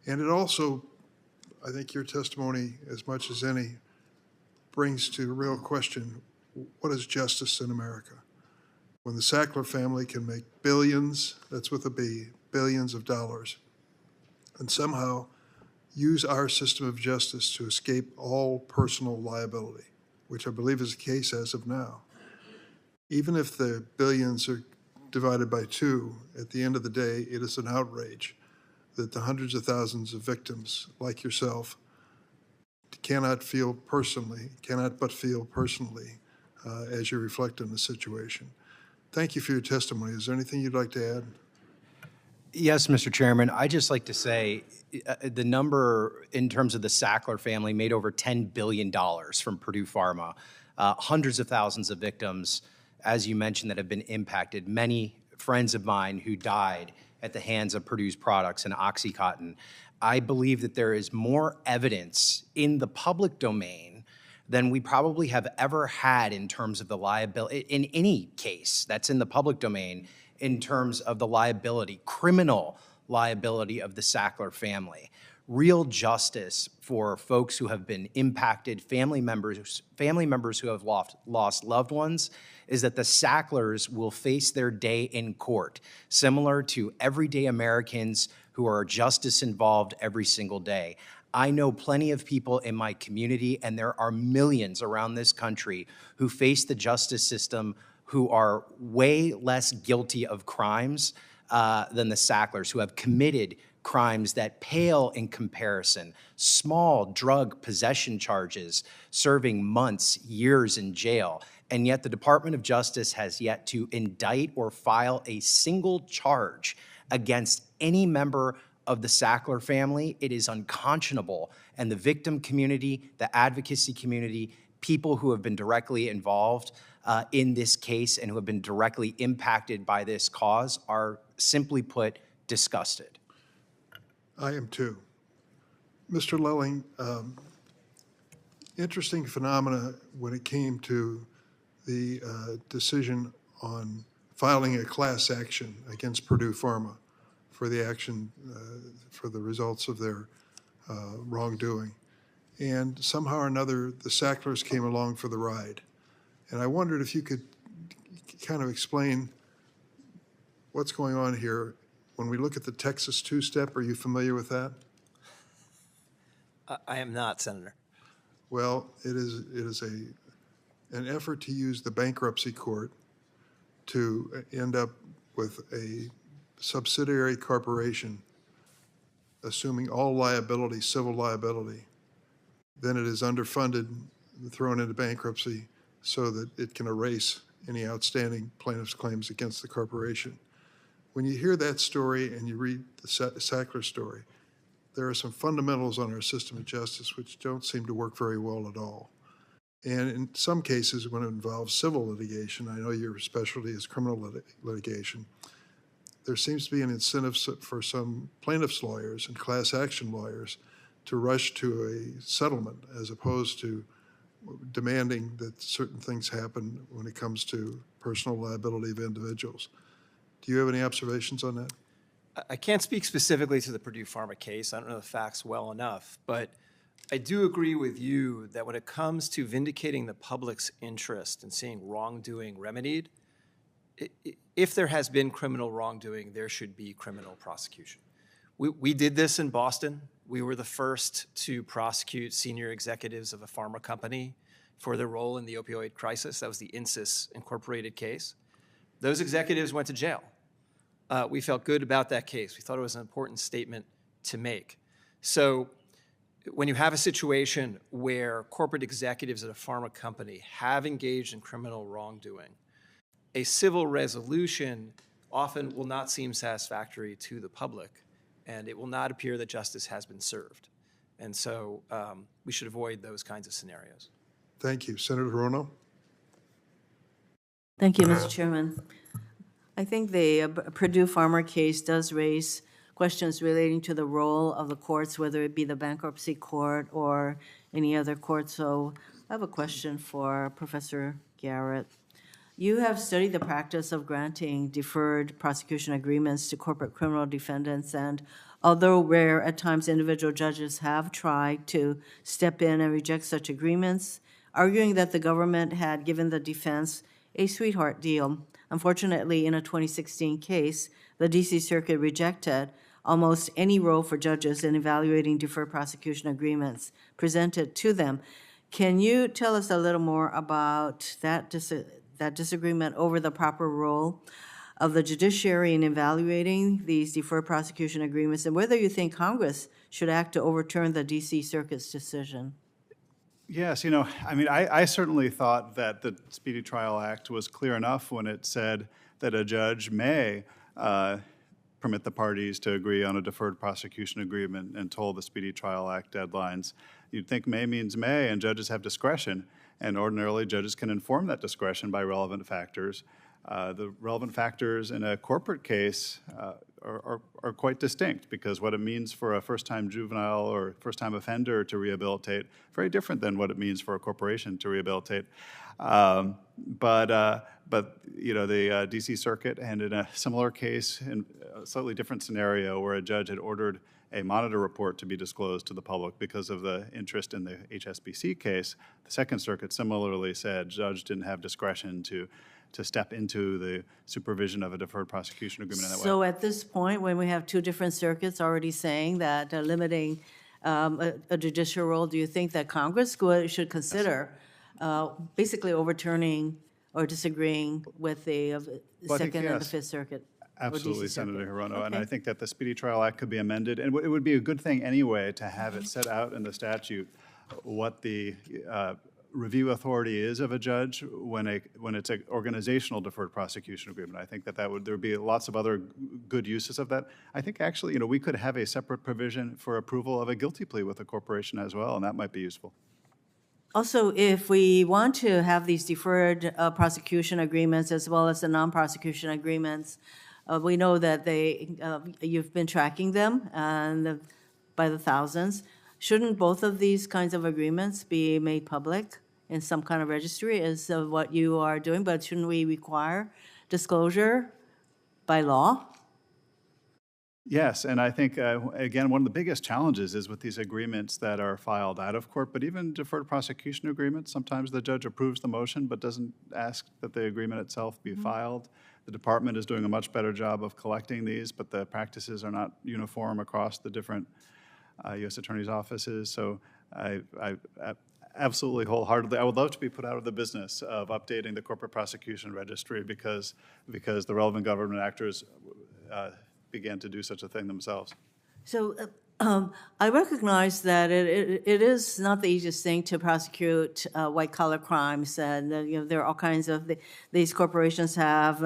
Speaker 1: And it also, I think your testimony, as much as any, brings to a real question, what is justice in America? When the Sackler family can make billions, that's with a B, billions of dollars, and somehow use our system of justice to escape all personal liability, which I believe is the case as of now. Even if the billions are divided by 2, at the end of the day, it is an outrage that the hundreds of thousands of victims like yourself cannot but feel personally as you reflect on the situation. Thank you for your testimony. Is there anything you'd like to add?
Speaker 11: Yes, Mr. Chairman. I'd just like to say the number in terms of the Sackler family made over $10 billion from Purdue Pharma. Hundreds of thousands of victims, as you mentioned, that have been impacted. Many friends of mine who died at the hands of Purdue's products and OxyContin. I believe that there is more evidence in the public domain than we probably have ever had in terms of the liability, in any case that's in the public domain, in terms of the liability, criminal liability of the Sackler family. Real justice for folks who have been impacted, family members who have lost loved ones, is that the Sacklers will face their day in court, similar to everyday Americans who are justice involved every single day. I know plenty of people in my community, and there are millions around this country who face the justice system who are way less guilty of crimes than the Sacklers, who have committed crimes that pale in comparison. Small drug possession charges, serving months, years in jail. And yet the Department of Justice has yet to indict or file a single charge against any member of the Sackler family. It is unconscionable. And the victim community, the advocacy community, people who have been directly involved in this case and who have been directly impacted by this cause are, simply put, disgusted.
Speaker 1: I am too. Mr. Lelling, interesting phenomena when it came to the decision on filing a class action against Purdue Pharma for the action, for the results of their wrongdoing. And somehow or another, the Sacklers came along for the ride. And I wondered if you could kind of explain what's going on here. When we look at the Texas two-step, are you familiar with that?
Speaker 12: I am not, Senator.
Speaker 1: Well, it is an effort to use the bankruptcy court to end up with a subsidiary corporation assuming all liability, civil liability. Then it is underfunded, thrown into bankruptcy so that it can erase any outstanding plaintiff's claims against the corporation. When you hear that story and you read the Sackler story, there are some fundamentals on our system of justice which don't seem to work very well at all. And in some cases, when it involves civil litigation, I know your specialty is criminal litigation, there seems to be an incentive for some plaintiffs' lawyers and class action lawyers to rush to a settlement as opposed to demanding that certain things happen when it comes to personal liability of individuals. Do you have any observations on that?
Speaker 12: I can't speak specifically to the Purdue Pharma case. I don't know the facts well enough, but I do agree with you that when it comes to vindicating the public's interest in seeing wrongdoing remedied, if there has been criminal wrongdoing, there should be criminal prosecution. We did this in Boston. We were the first to prosecute senior executives of a pharma company for their role in the opioid crisis. That was the Insys Incorporated case. Those executives went to jail. We felt good about that case. We thought it was an important statement to make. So when you have a situation where corporate executives at a pharma company have engaged in criminal wrongdoing, a civil resolution often will not seem satisfactory to the public, and it will not appear that justice has been served. And so we should avoid those kinds of scenarios.
Speaker 1: Thank you. Senator Rono?
Speaker 5: Thank you, Mr. Chairman. I think the Purdue Pharma case does raise questions relating to the role of the courts, whether it be the bankruptcy court or any other court. So I have a question for Professor Garrett. You have studied the practice of granting deferred prosecution agreements to corporate criminal defendants, and although rare, at times individual judges have tried to step in and reject such agreements, arguing that the government had given the defense a sweetheart deal. Unfortunately, in a 2016 case, the D.C. Circuit rejected almost any role for judges in evaluating deferred prosecution agreements presented to them. Can you tell us a little more about that that disagreement over the proper role of the judiciary in evaluating these deferred prosecution agreements, and whether you think Congress should act to overturn the D.C. Circuit's decision.
Speaker 13: Yes, I mean, I certainly thought that the Speedy Trial Act was clear enough when it said that a judge may permit the parties to agree on a deferred prosecution agreement and toll the Speedy Trial Act deadlines. You'd think may means may, and judges have discretion, and ordinarily judges can inform that discretion by relevant factors. The relevant factors in a corporate case are quite distinct, because what it means for a first-time juvenile or first-time offender to rehabilitate, very different than what it means for a corporation to rehabilitate. But the D.C. Circuit, and in a similar case, in a slightly different scenario where a judge had ordered a monitor report to be disclosed to the public because of the interest in the HSBC case, the Second Circuit similarly said judge didn't have discretion to step into the supervision of a deferred prosecution agreement in that way.
Speaker 5: So at this point, when we have two different circuits already saying that limiting a judicial role, do you think that Congress should consider basically overturning or disagreeing with the Second and the Fifth Circuit?
Speaker 13: Absolutely, Senator Hirono,
Speaker 5: Okay.
Speaker 13: and I think that the Speedy Trial Act could be amended, and it would be a good thing anyway to have it set out in the statute what the review authority is of a judge when it's an organizational deferred prosecution agreement. I think that there would be lots of other good uses of that. I think actually, we could have a separate provision for approval of a guilty plea with a corporation as well, and that might be useful.
Speaker 5: Also, if we want to have these deferred prosecution agreements as well as the non-prosecution agreements, we know that you've been tracking them and by the thousands. Shouldn't both of these kinds of agreements be made public in some kind of registry as what you are doing? But shouldn't we require disclosure by law?
Speaker 13: Yes, and I think, again, one of the biggest challenges is with these agreements that are filed out of court, but even deferred prosecution agreements, sometimes the judge approves the motion but doesn't ask that the agreement itself be filed. The department is doing a much better job of collecting these, but the practices are not uniform across the different U.S. attorneys' offices. So I absolutely wholeheartedly, I would love to be put out of the business of updating the corporate prosecution registry because the relevant government actors began to do such a thing themselves.
Speaker 5: So I recognize that it is not the easiest thing to prosecute white-collar crimes, and there are all kinds of these corporations have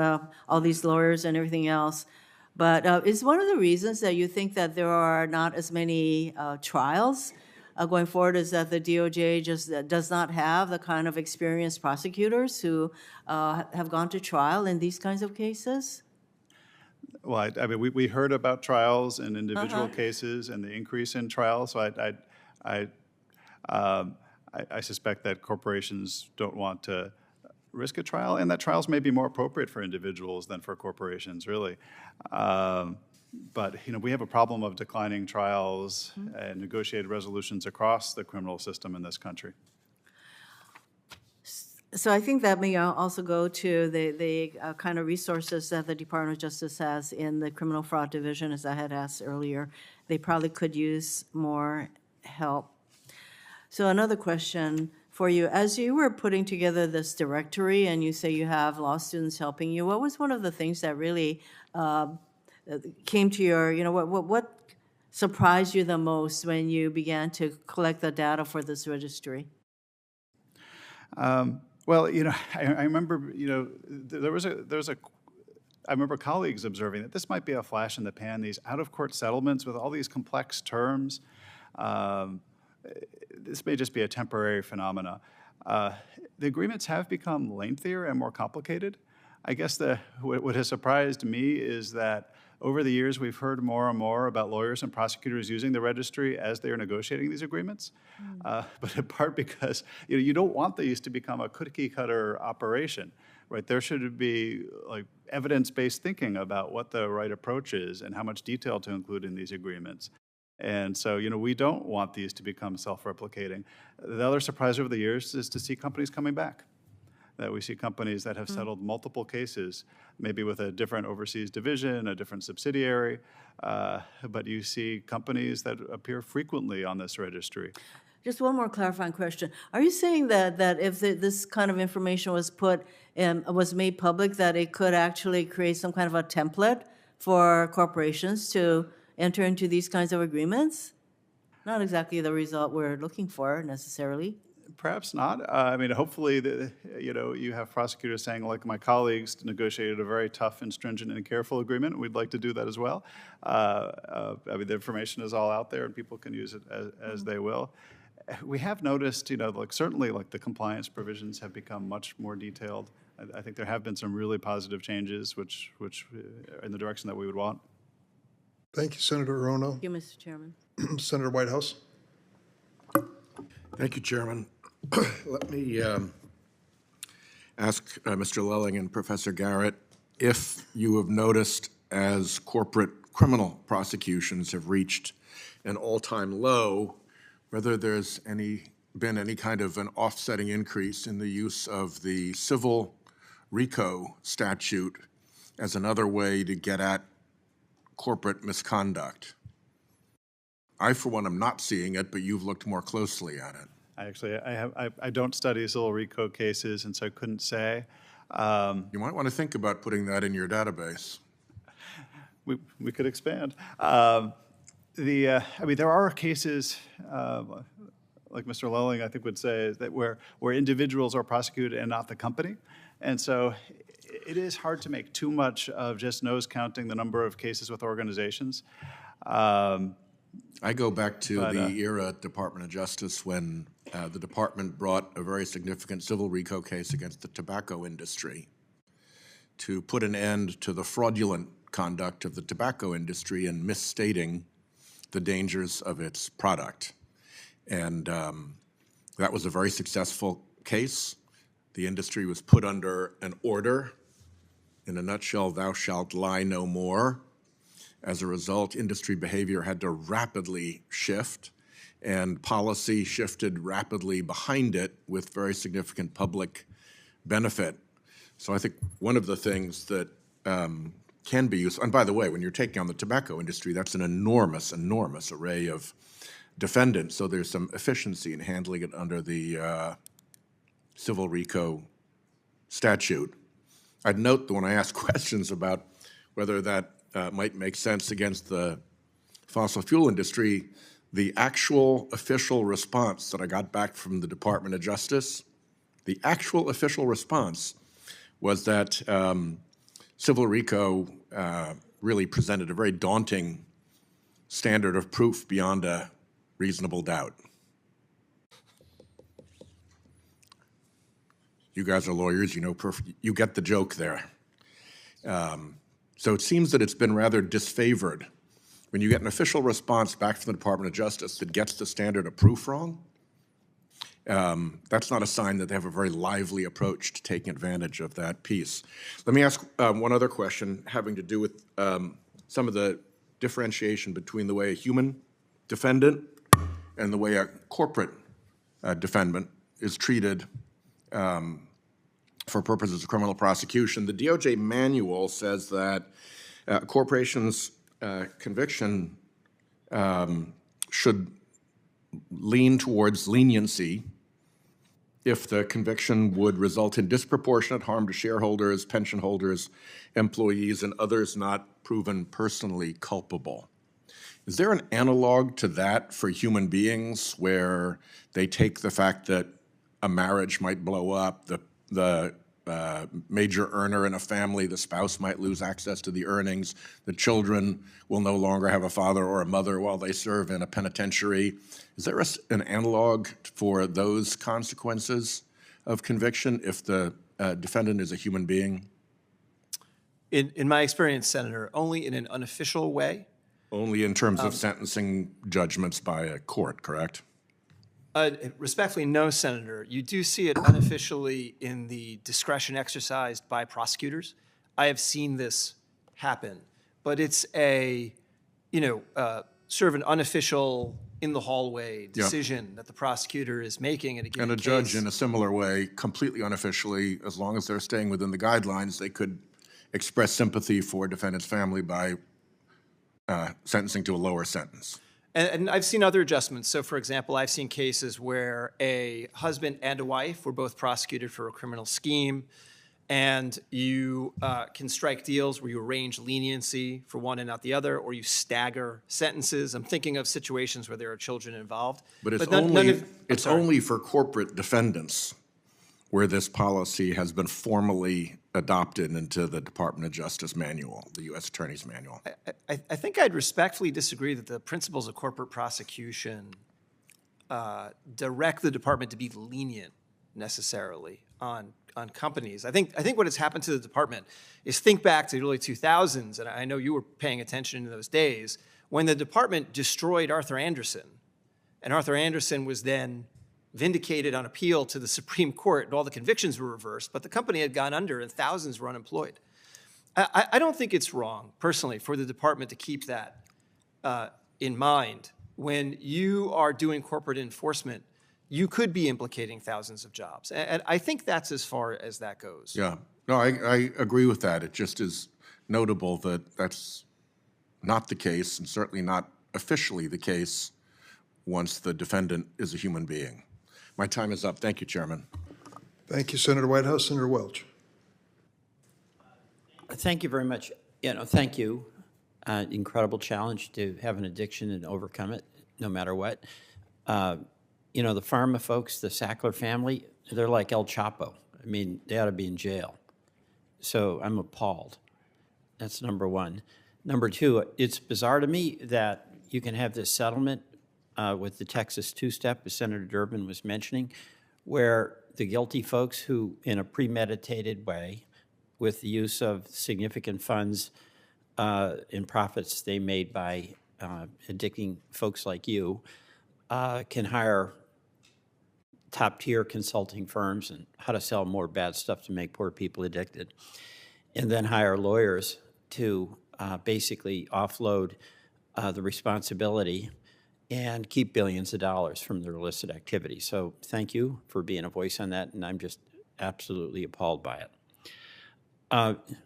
Speaker 5: all these lawyers and everything else. But is one of the reasons that you think that there are not as many trials going forward is that the DOJ just does not have the kind of experienced prosecutors who have gone to trial in these kinds of cases?
Speaker 13: Well, I mean, we heard about trials in individual cases and the increase in trials. So I suspect that corporations don't want to risk a trial, and that trials may be more appropriate for individuals than for corporations, really. But we have a problem of declining trials and negotiated resolutions across the criminal system in this country.
Speaker 5: So I think that may also go to the kind of resources that the Department of Justice has in the criminal fraud division, as I had asked earlier. They probably could use more help. So another question for you. As you were putting together this directory and you say you have law students helping you, what was one of the things that really came to your, what surprised you the most when you began to collect the data for this registry?
Speaker 13: Well, I remember, I remember colleagues observing that this might be a flash in the pan, these out-of-court settlements with all these complex terms. This may just be a temporary phenomena. The agreements have become lengthier and more complicated. I guess what has surprised me is that over the years, we've heard more and more about lawyers and prosecutors using the registry as they are negotiating these agreements, but in part because you don't want these to become a cookie-cutter operation, right? There should be like evidence-based thinking about what the right approach is and how much detail to include in these agreements. And so, we don't want these to become self-replicating. The other surprise over the years is to see companies coming back. That we see companies that have settled multiple cases, maybe with a different overseas division, a different subsidiary, but you see companies that appear frequently on this registry.
Speaker 5: Just one more clarifying question. Are you saying that if this kind of information was was made public, that it could actually create some kind of a template for corporations to enter into these kinds of agreements? Not exactly the result we're looking for necessarily.
Speaker 13: Perhaps not. I mean, hopefully, you have prosecutors saying, like my colleagues negotiated a very tough and stringent and careful agreement. We'd like to do that as well. I mean, the information is all out there, and people can use it as they will. We have noticed, certainly, the compliance provisions have become much more detailed. I think there have been some really positive changes, which are in the direction that we would want.
Speaker 1: Thank you, Senator Orono.
Speaker 5: Thank you, Mr. Chairman.
Speaker 1: Senator Whitehouse.
Speaker 14: Thank you, Chairman. Let me ask Mr. Lelling and Professor Garrett if you have noticed, as corporate criminal prosecutions have reached an all-time low, whether there's been any kind of an offsetting increase in the use of the civil RICO statute as another way to get at corporate misconduct. I, for one, am not seeing it, but you've looked more closely at it.
Speaker 13: I don't study civil RICO cases, and so I couldn't say.
Speaker 14: You might want to think about putting that in your database.
Speaker 13: We could expand. I mean, there are cases, like Mr. Lelling, I think, would say, that where individuals are prosecuted and not the company. And so it is hard to make too much of just nose counting the number of cases with organizations.
Speaker 14: I go back to the era at Department of Justice when the department brought a very significant civil RICO case against the tobacco industry to put an end to the fraudulent conduct of the tobacco industry and misstating the dangers of its product. And that was a very successful case. The industry was put under an order. In a nutshell, thou shalt lie no more. As a result, industry behavior had to rapidly shift, and policy shifted rapidly behind it with very significant public benefit. So I think one of the things that can be used, and by the way, when you're taking on the tobacco industry, that's an enormous, enormous array of defendants, so there's some efficiency in handling it under the civil RICO statute. I'd note that when I ask questions about whether that might make sense against the fossil fuel industry, the actual official response that I got back from the Department of Justice, the actual official response was that civil RICO really presented a very daunting standard of proof beyond a reasonable doubt. You guys are lawyers, you get the joke there. So it seems that it's been rather disfavored. When you get an official response back from the Department of Justice that gets the standard of proof wrong, that's not a sign that they have a very lively approach to taking advantage of that piece. Let me ask one other question having to do with some of the differentiation between the way a human defendant and the way a corporate defendant is treated for purposes of criminal prosecution. The DOJ manual says that a corporation's conviction should lean towards leniency if the conviction would result in disproportionate harm to shareholders, pension holders, employees, and others not proven personally culpable. Is there an analog to that for human beings where they take the fact that a marriage might blow up, the major earner in a family, the spouse might lose access to the earnings, the children will no longer have a father or a mother while they serve in a penitentiary? Is there an analog for those consequences of conviction if the defendant is a human being?
Speaker 12: In my experience, Senator, only in an unofficial way.
Speaker 14: Only in terms of sentencing judgments by a court, correct?
Speaker 12: Respectfully, no, Senator. You do see it unofficially in the discretion exercised by prosecutors. I have seen this happen, but it's a, sort of an unofficial, in the hallway decision that the prosecutor is making in a given
Speaker 14: case. And a judge, in a similar way, completely unofficially, as long as they're staying within the guidelines, they could express sympathy for a defendant's family by sentencing to a lower sentence.
Speaker 12: And I've seen other adjustments. So, for example, I've seen cases where a husband and a wife were both prosecuted for a criminal scheme, and you can strike deals where you arrange leniency for one and not the other, or you stagger sentences. I'm thinking of situations where there are children involved.
Speaker 14: But it's
Speaker 12: none
Speaker 14: only for corporate defendants where this policy has been formally adopted into the Department of Justice manual, the U.S. Attorney's manual.
Speaker 12: I think I'd respectfully disagree that the principles of corporate prosecution direct the department to be lenient necessarily on companies. I think what has happened to the department is, think back to the early 2000s, and I know you were paying attention in those days, when the department destroyed Arthur Andersen, and Arthur Andersen was then vindicated on appeal to the Supreme Court, and all the convictions were reversed, but the company had gone under and thousands were unemployed. I don't think it's wrong, personally, for the department to keep that in mind. When you are doing corporate enforcement, you could be implicating thousands of jobs. And I think that's as far as that goes.
Speaker 14: Yeah, no, I agree with that. It just is notable that that's not the case, and certainly not officially the case once the defendant is a human being. My time is up. Thank you, Chairman.
Speaker 1: Thank you, Senator Whitehouse. Senator Welch.
Speaker 10: Thank you very much. Thank you. Incredible challenge to have an addiction and overcome it, no matter what. The pharma folks, the Sackler family, they're like El Chapo. I mean, they ought to be in jail. So I'm appalled. That's number one. Number two, it's bizarre to me that you can have this settlement with the Texas two-step, as Senator Durbin was mentioning, where the guilty folks who, in a premeditated way, with the use of significant funds and profits they made by addicting folks like you, can hire top-tier consulting firms and how to sell more bad stuff to make poor people addicted, and then hire lawyers to basically offload the responsibility and keep billions of dollars from their illicit activity. So thank you for being a voice on that, and I'm just absolutely appalled by it.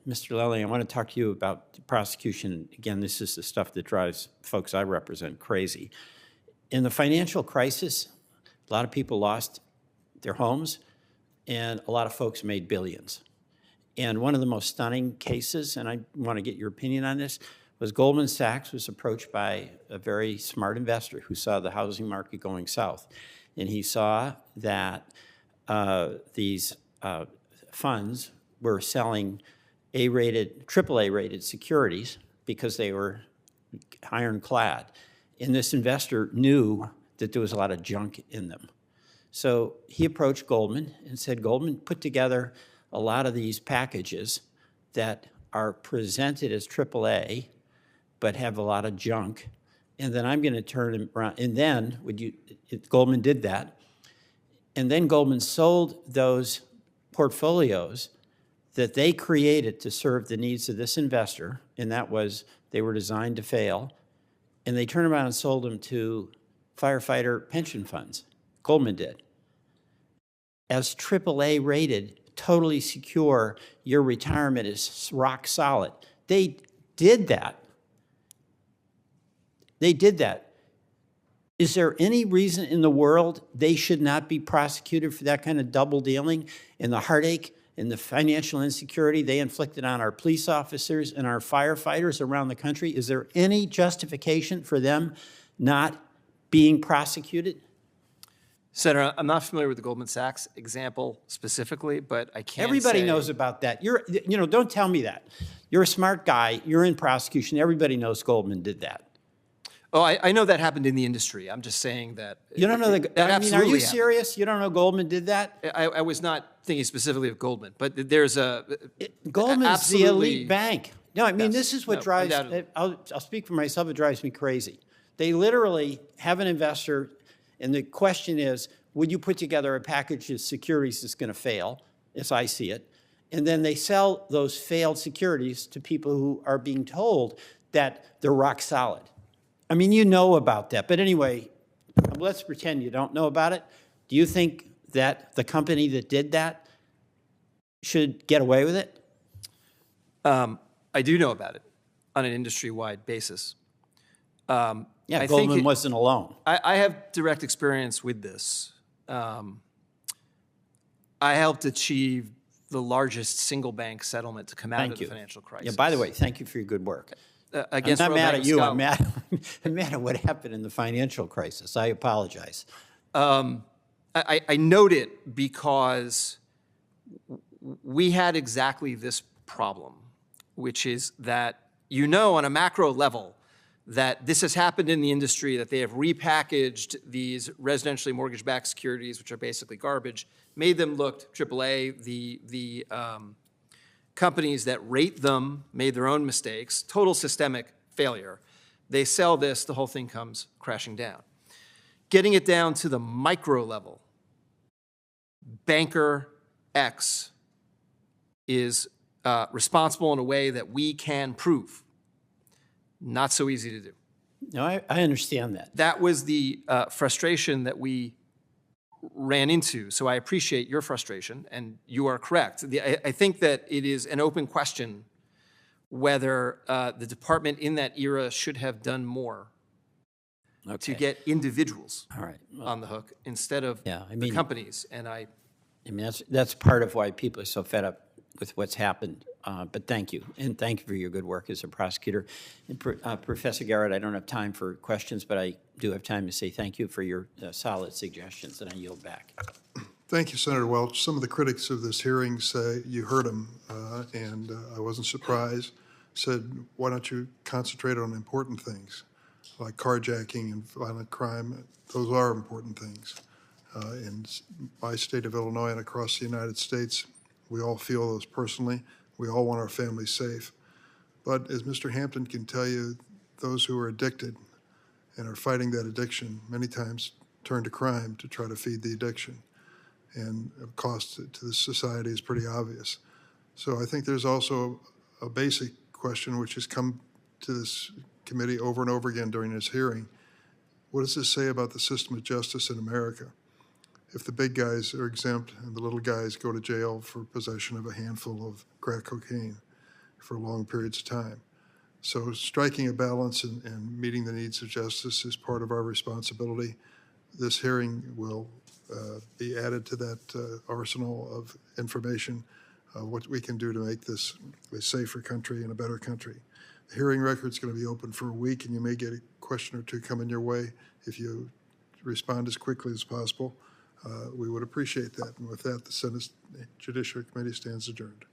Speaker 10: Mr. Lelling, I want to talk to you about the prosecution. Again, this is the stuff that drives folks I represent crazy. In the financial crisis, a lot of people lost their homes, and a lot of folks made billions. And one of the most stunning cases, and I want to get your opinion on this, was Goldman Sachs was approached by a very smart investor who saw the housing market going south. And he saw that these funds were selling AAA-rated securities because they were ironclad. And this investor knew that there was a lot of junk in them. So he approached Goldman and said, Goldman, put together a lot of these packages that are presented as AAA, but have a lot of junk, and then I'm going to turn them around. And then Goldman did that, and then Goldman sold those portfolios that they created to serve the needs of this investor, and that was they were designed to fail, and they turned around and sold them to firefighter pension funds. Goldman did. As AAA rated, totally secure, your retirement is rock solid. They did that. They did that. Is there any reason in the world they should not be prosecuted for that kind of double dealing and the heartache and the financial insecurity they inflicted on our police officers and our firefighters around the country? Is there any justification for them not being prosecuted?
Speaker 12: Senator, I'm not familiar with the Goldman Sachs example specifically, but I can
Speaker 10: Everybody knows about that. Don't tell me that. You're a smart guy. You're in prosecution. Everybody knows Goldman did that.
Speaker 12: Oh, I know that happened in the industry. I'm just saying that.
Speaker 10: You don't know that?
Speaker 12: That absolutely
Speaker 10: are you
Speaker 12: happened.
Speaker 10: serious? You don't know Goldman did that?
Speaker 12: I was not thinking specifically of Goldman, but there's a
Speaker 10: Goldman's the elite bank. No, I mean,
Speaker 12: Yes.
Speaker 10: this is what
Speaker 12: No,
Speaker 10: drives,
Speaker 12: undoubtedly.
Speaker 10: I'll speak for myself, it drives me crazy. They literally have an investor, and the question is, would you put together a package of securities that's going to fail, as I see it? And then they sell those failed securities to people who are being told that they're rock solid. I mean, you know about that. But anyway, let's pretend you don't know about it. Do you think that the company that did that should get away with it?
Speaker 12: I do know about it on an industry-wide basis.
Speaker 10: Yeah,
Speaker 12: I think
Speaker 10: Goldman wasn't alone.
Speaker 12: I have direct experience with this. I helped achieve the largest single bank settlement to come out
Speaker 10: Thank
Speaker 12: of the
Speaker 10: you.
Speaker 12: financial crisis.
Speaker 10: Yeah, by the way, thank you for your good work.
Speaker 12: Against
Speaker 10: I'm not
Speaker 12: Royal
Speaker 10: mad
Speaker 12: Bank
Speaker 10: at
Speaker 12: of
Speaker 10: you,
Speaker 12: Scotland.
Speaker 10: I'm mad at what happened in the financial crisis. I apologize.
Speaker 12: I note it because we had exactly this problem, which is that on a macro level that this has happened in the industry, that they have repackaged these residentially mortgage-backed securities, which are basically garbage, made them look AAA. The companies that rate them made their own mistakes, total systemic failure. They sell this, the whole thing comes crashing down. Getting it down to the micro level, banker X is responsible in a way that we can prove. Not so easy to do.
Speaker 10: No, I understand that.
Speaker 12: That was the frustration that we ran into. So I appreciate your frustration, and you are correct. I think that it is an open question whether the department in that era should have done more to get individuals on the hook instead of the companies. And I
Speaker 10: mean, that's part of why people are so fed up with what's happened. But thank you, and thank you for your good work as a prosecutor. And Professor Garrett, I don't have time for questions, but I do have time to say thank you for your solid suggestions, and I yield back.
Speaker 1: Thank you, Senator Welch. Some of the critics of this hearing say, you heard them, and I wasn't surprised, said, why don't you concentrate on important things, like carjacking and violent crime? Those are important things. In my state of Illinois and across the United States, we all feel those personally. We all want our families safe. But as Mr. Hampton can tell you, those who are addicted and are fighting that addiction many times turn to crime to try to feed the addiction. And the cost to the society is pretty obvious. So I think there's also a basic question which has come to this committee over and over again during this hearing. What does this say about the system of justice in America? If the big guys are exempt and the little guys go to jail for possession of a handful of crack cocaine for long periods of time. So striking a balance and meeting the needs of justice is part of our responsibility. This hearing will be added to that arsenal of information, what we can do to make this a safer country and a better country. The hearing record's going to be open for a week, and you may get a question or two coming your way. If you respond as quickly as possible, we would appreciate that. And with that, the Senate Judiciary Committee stands adjourned.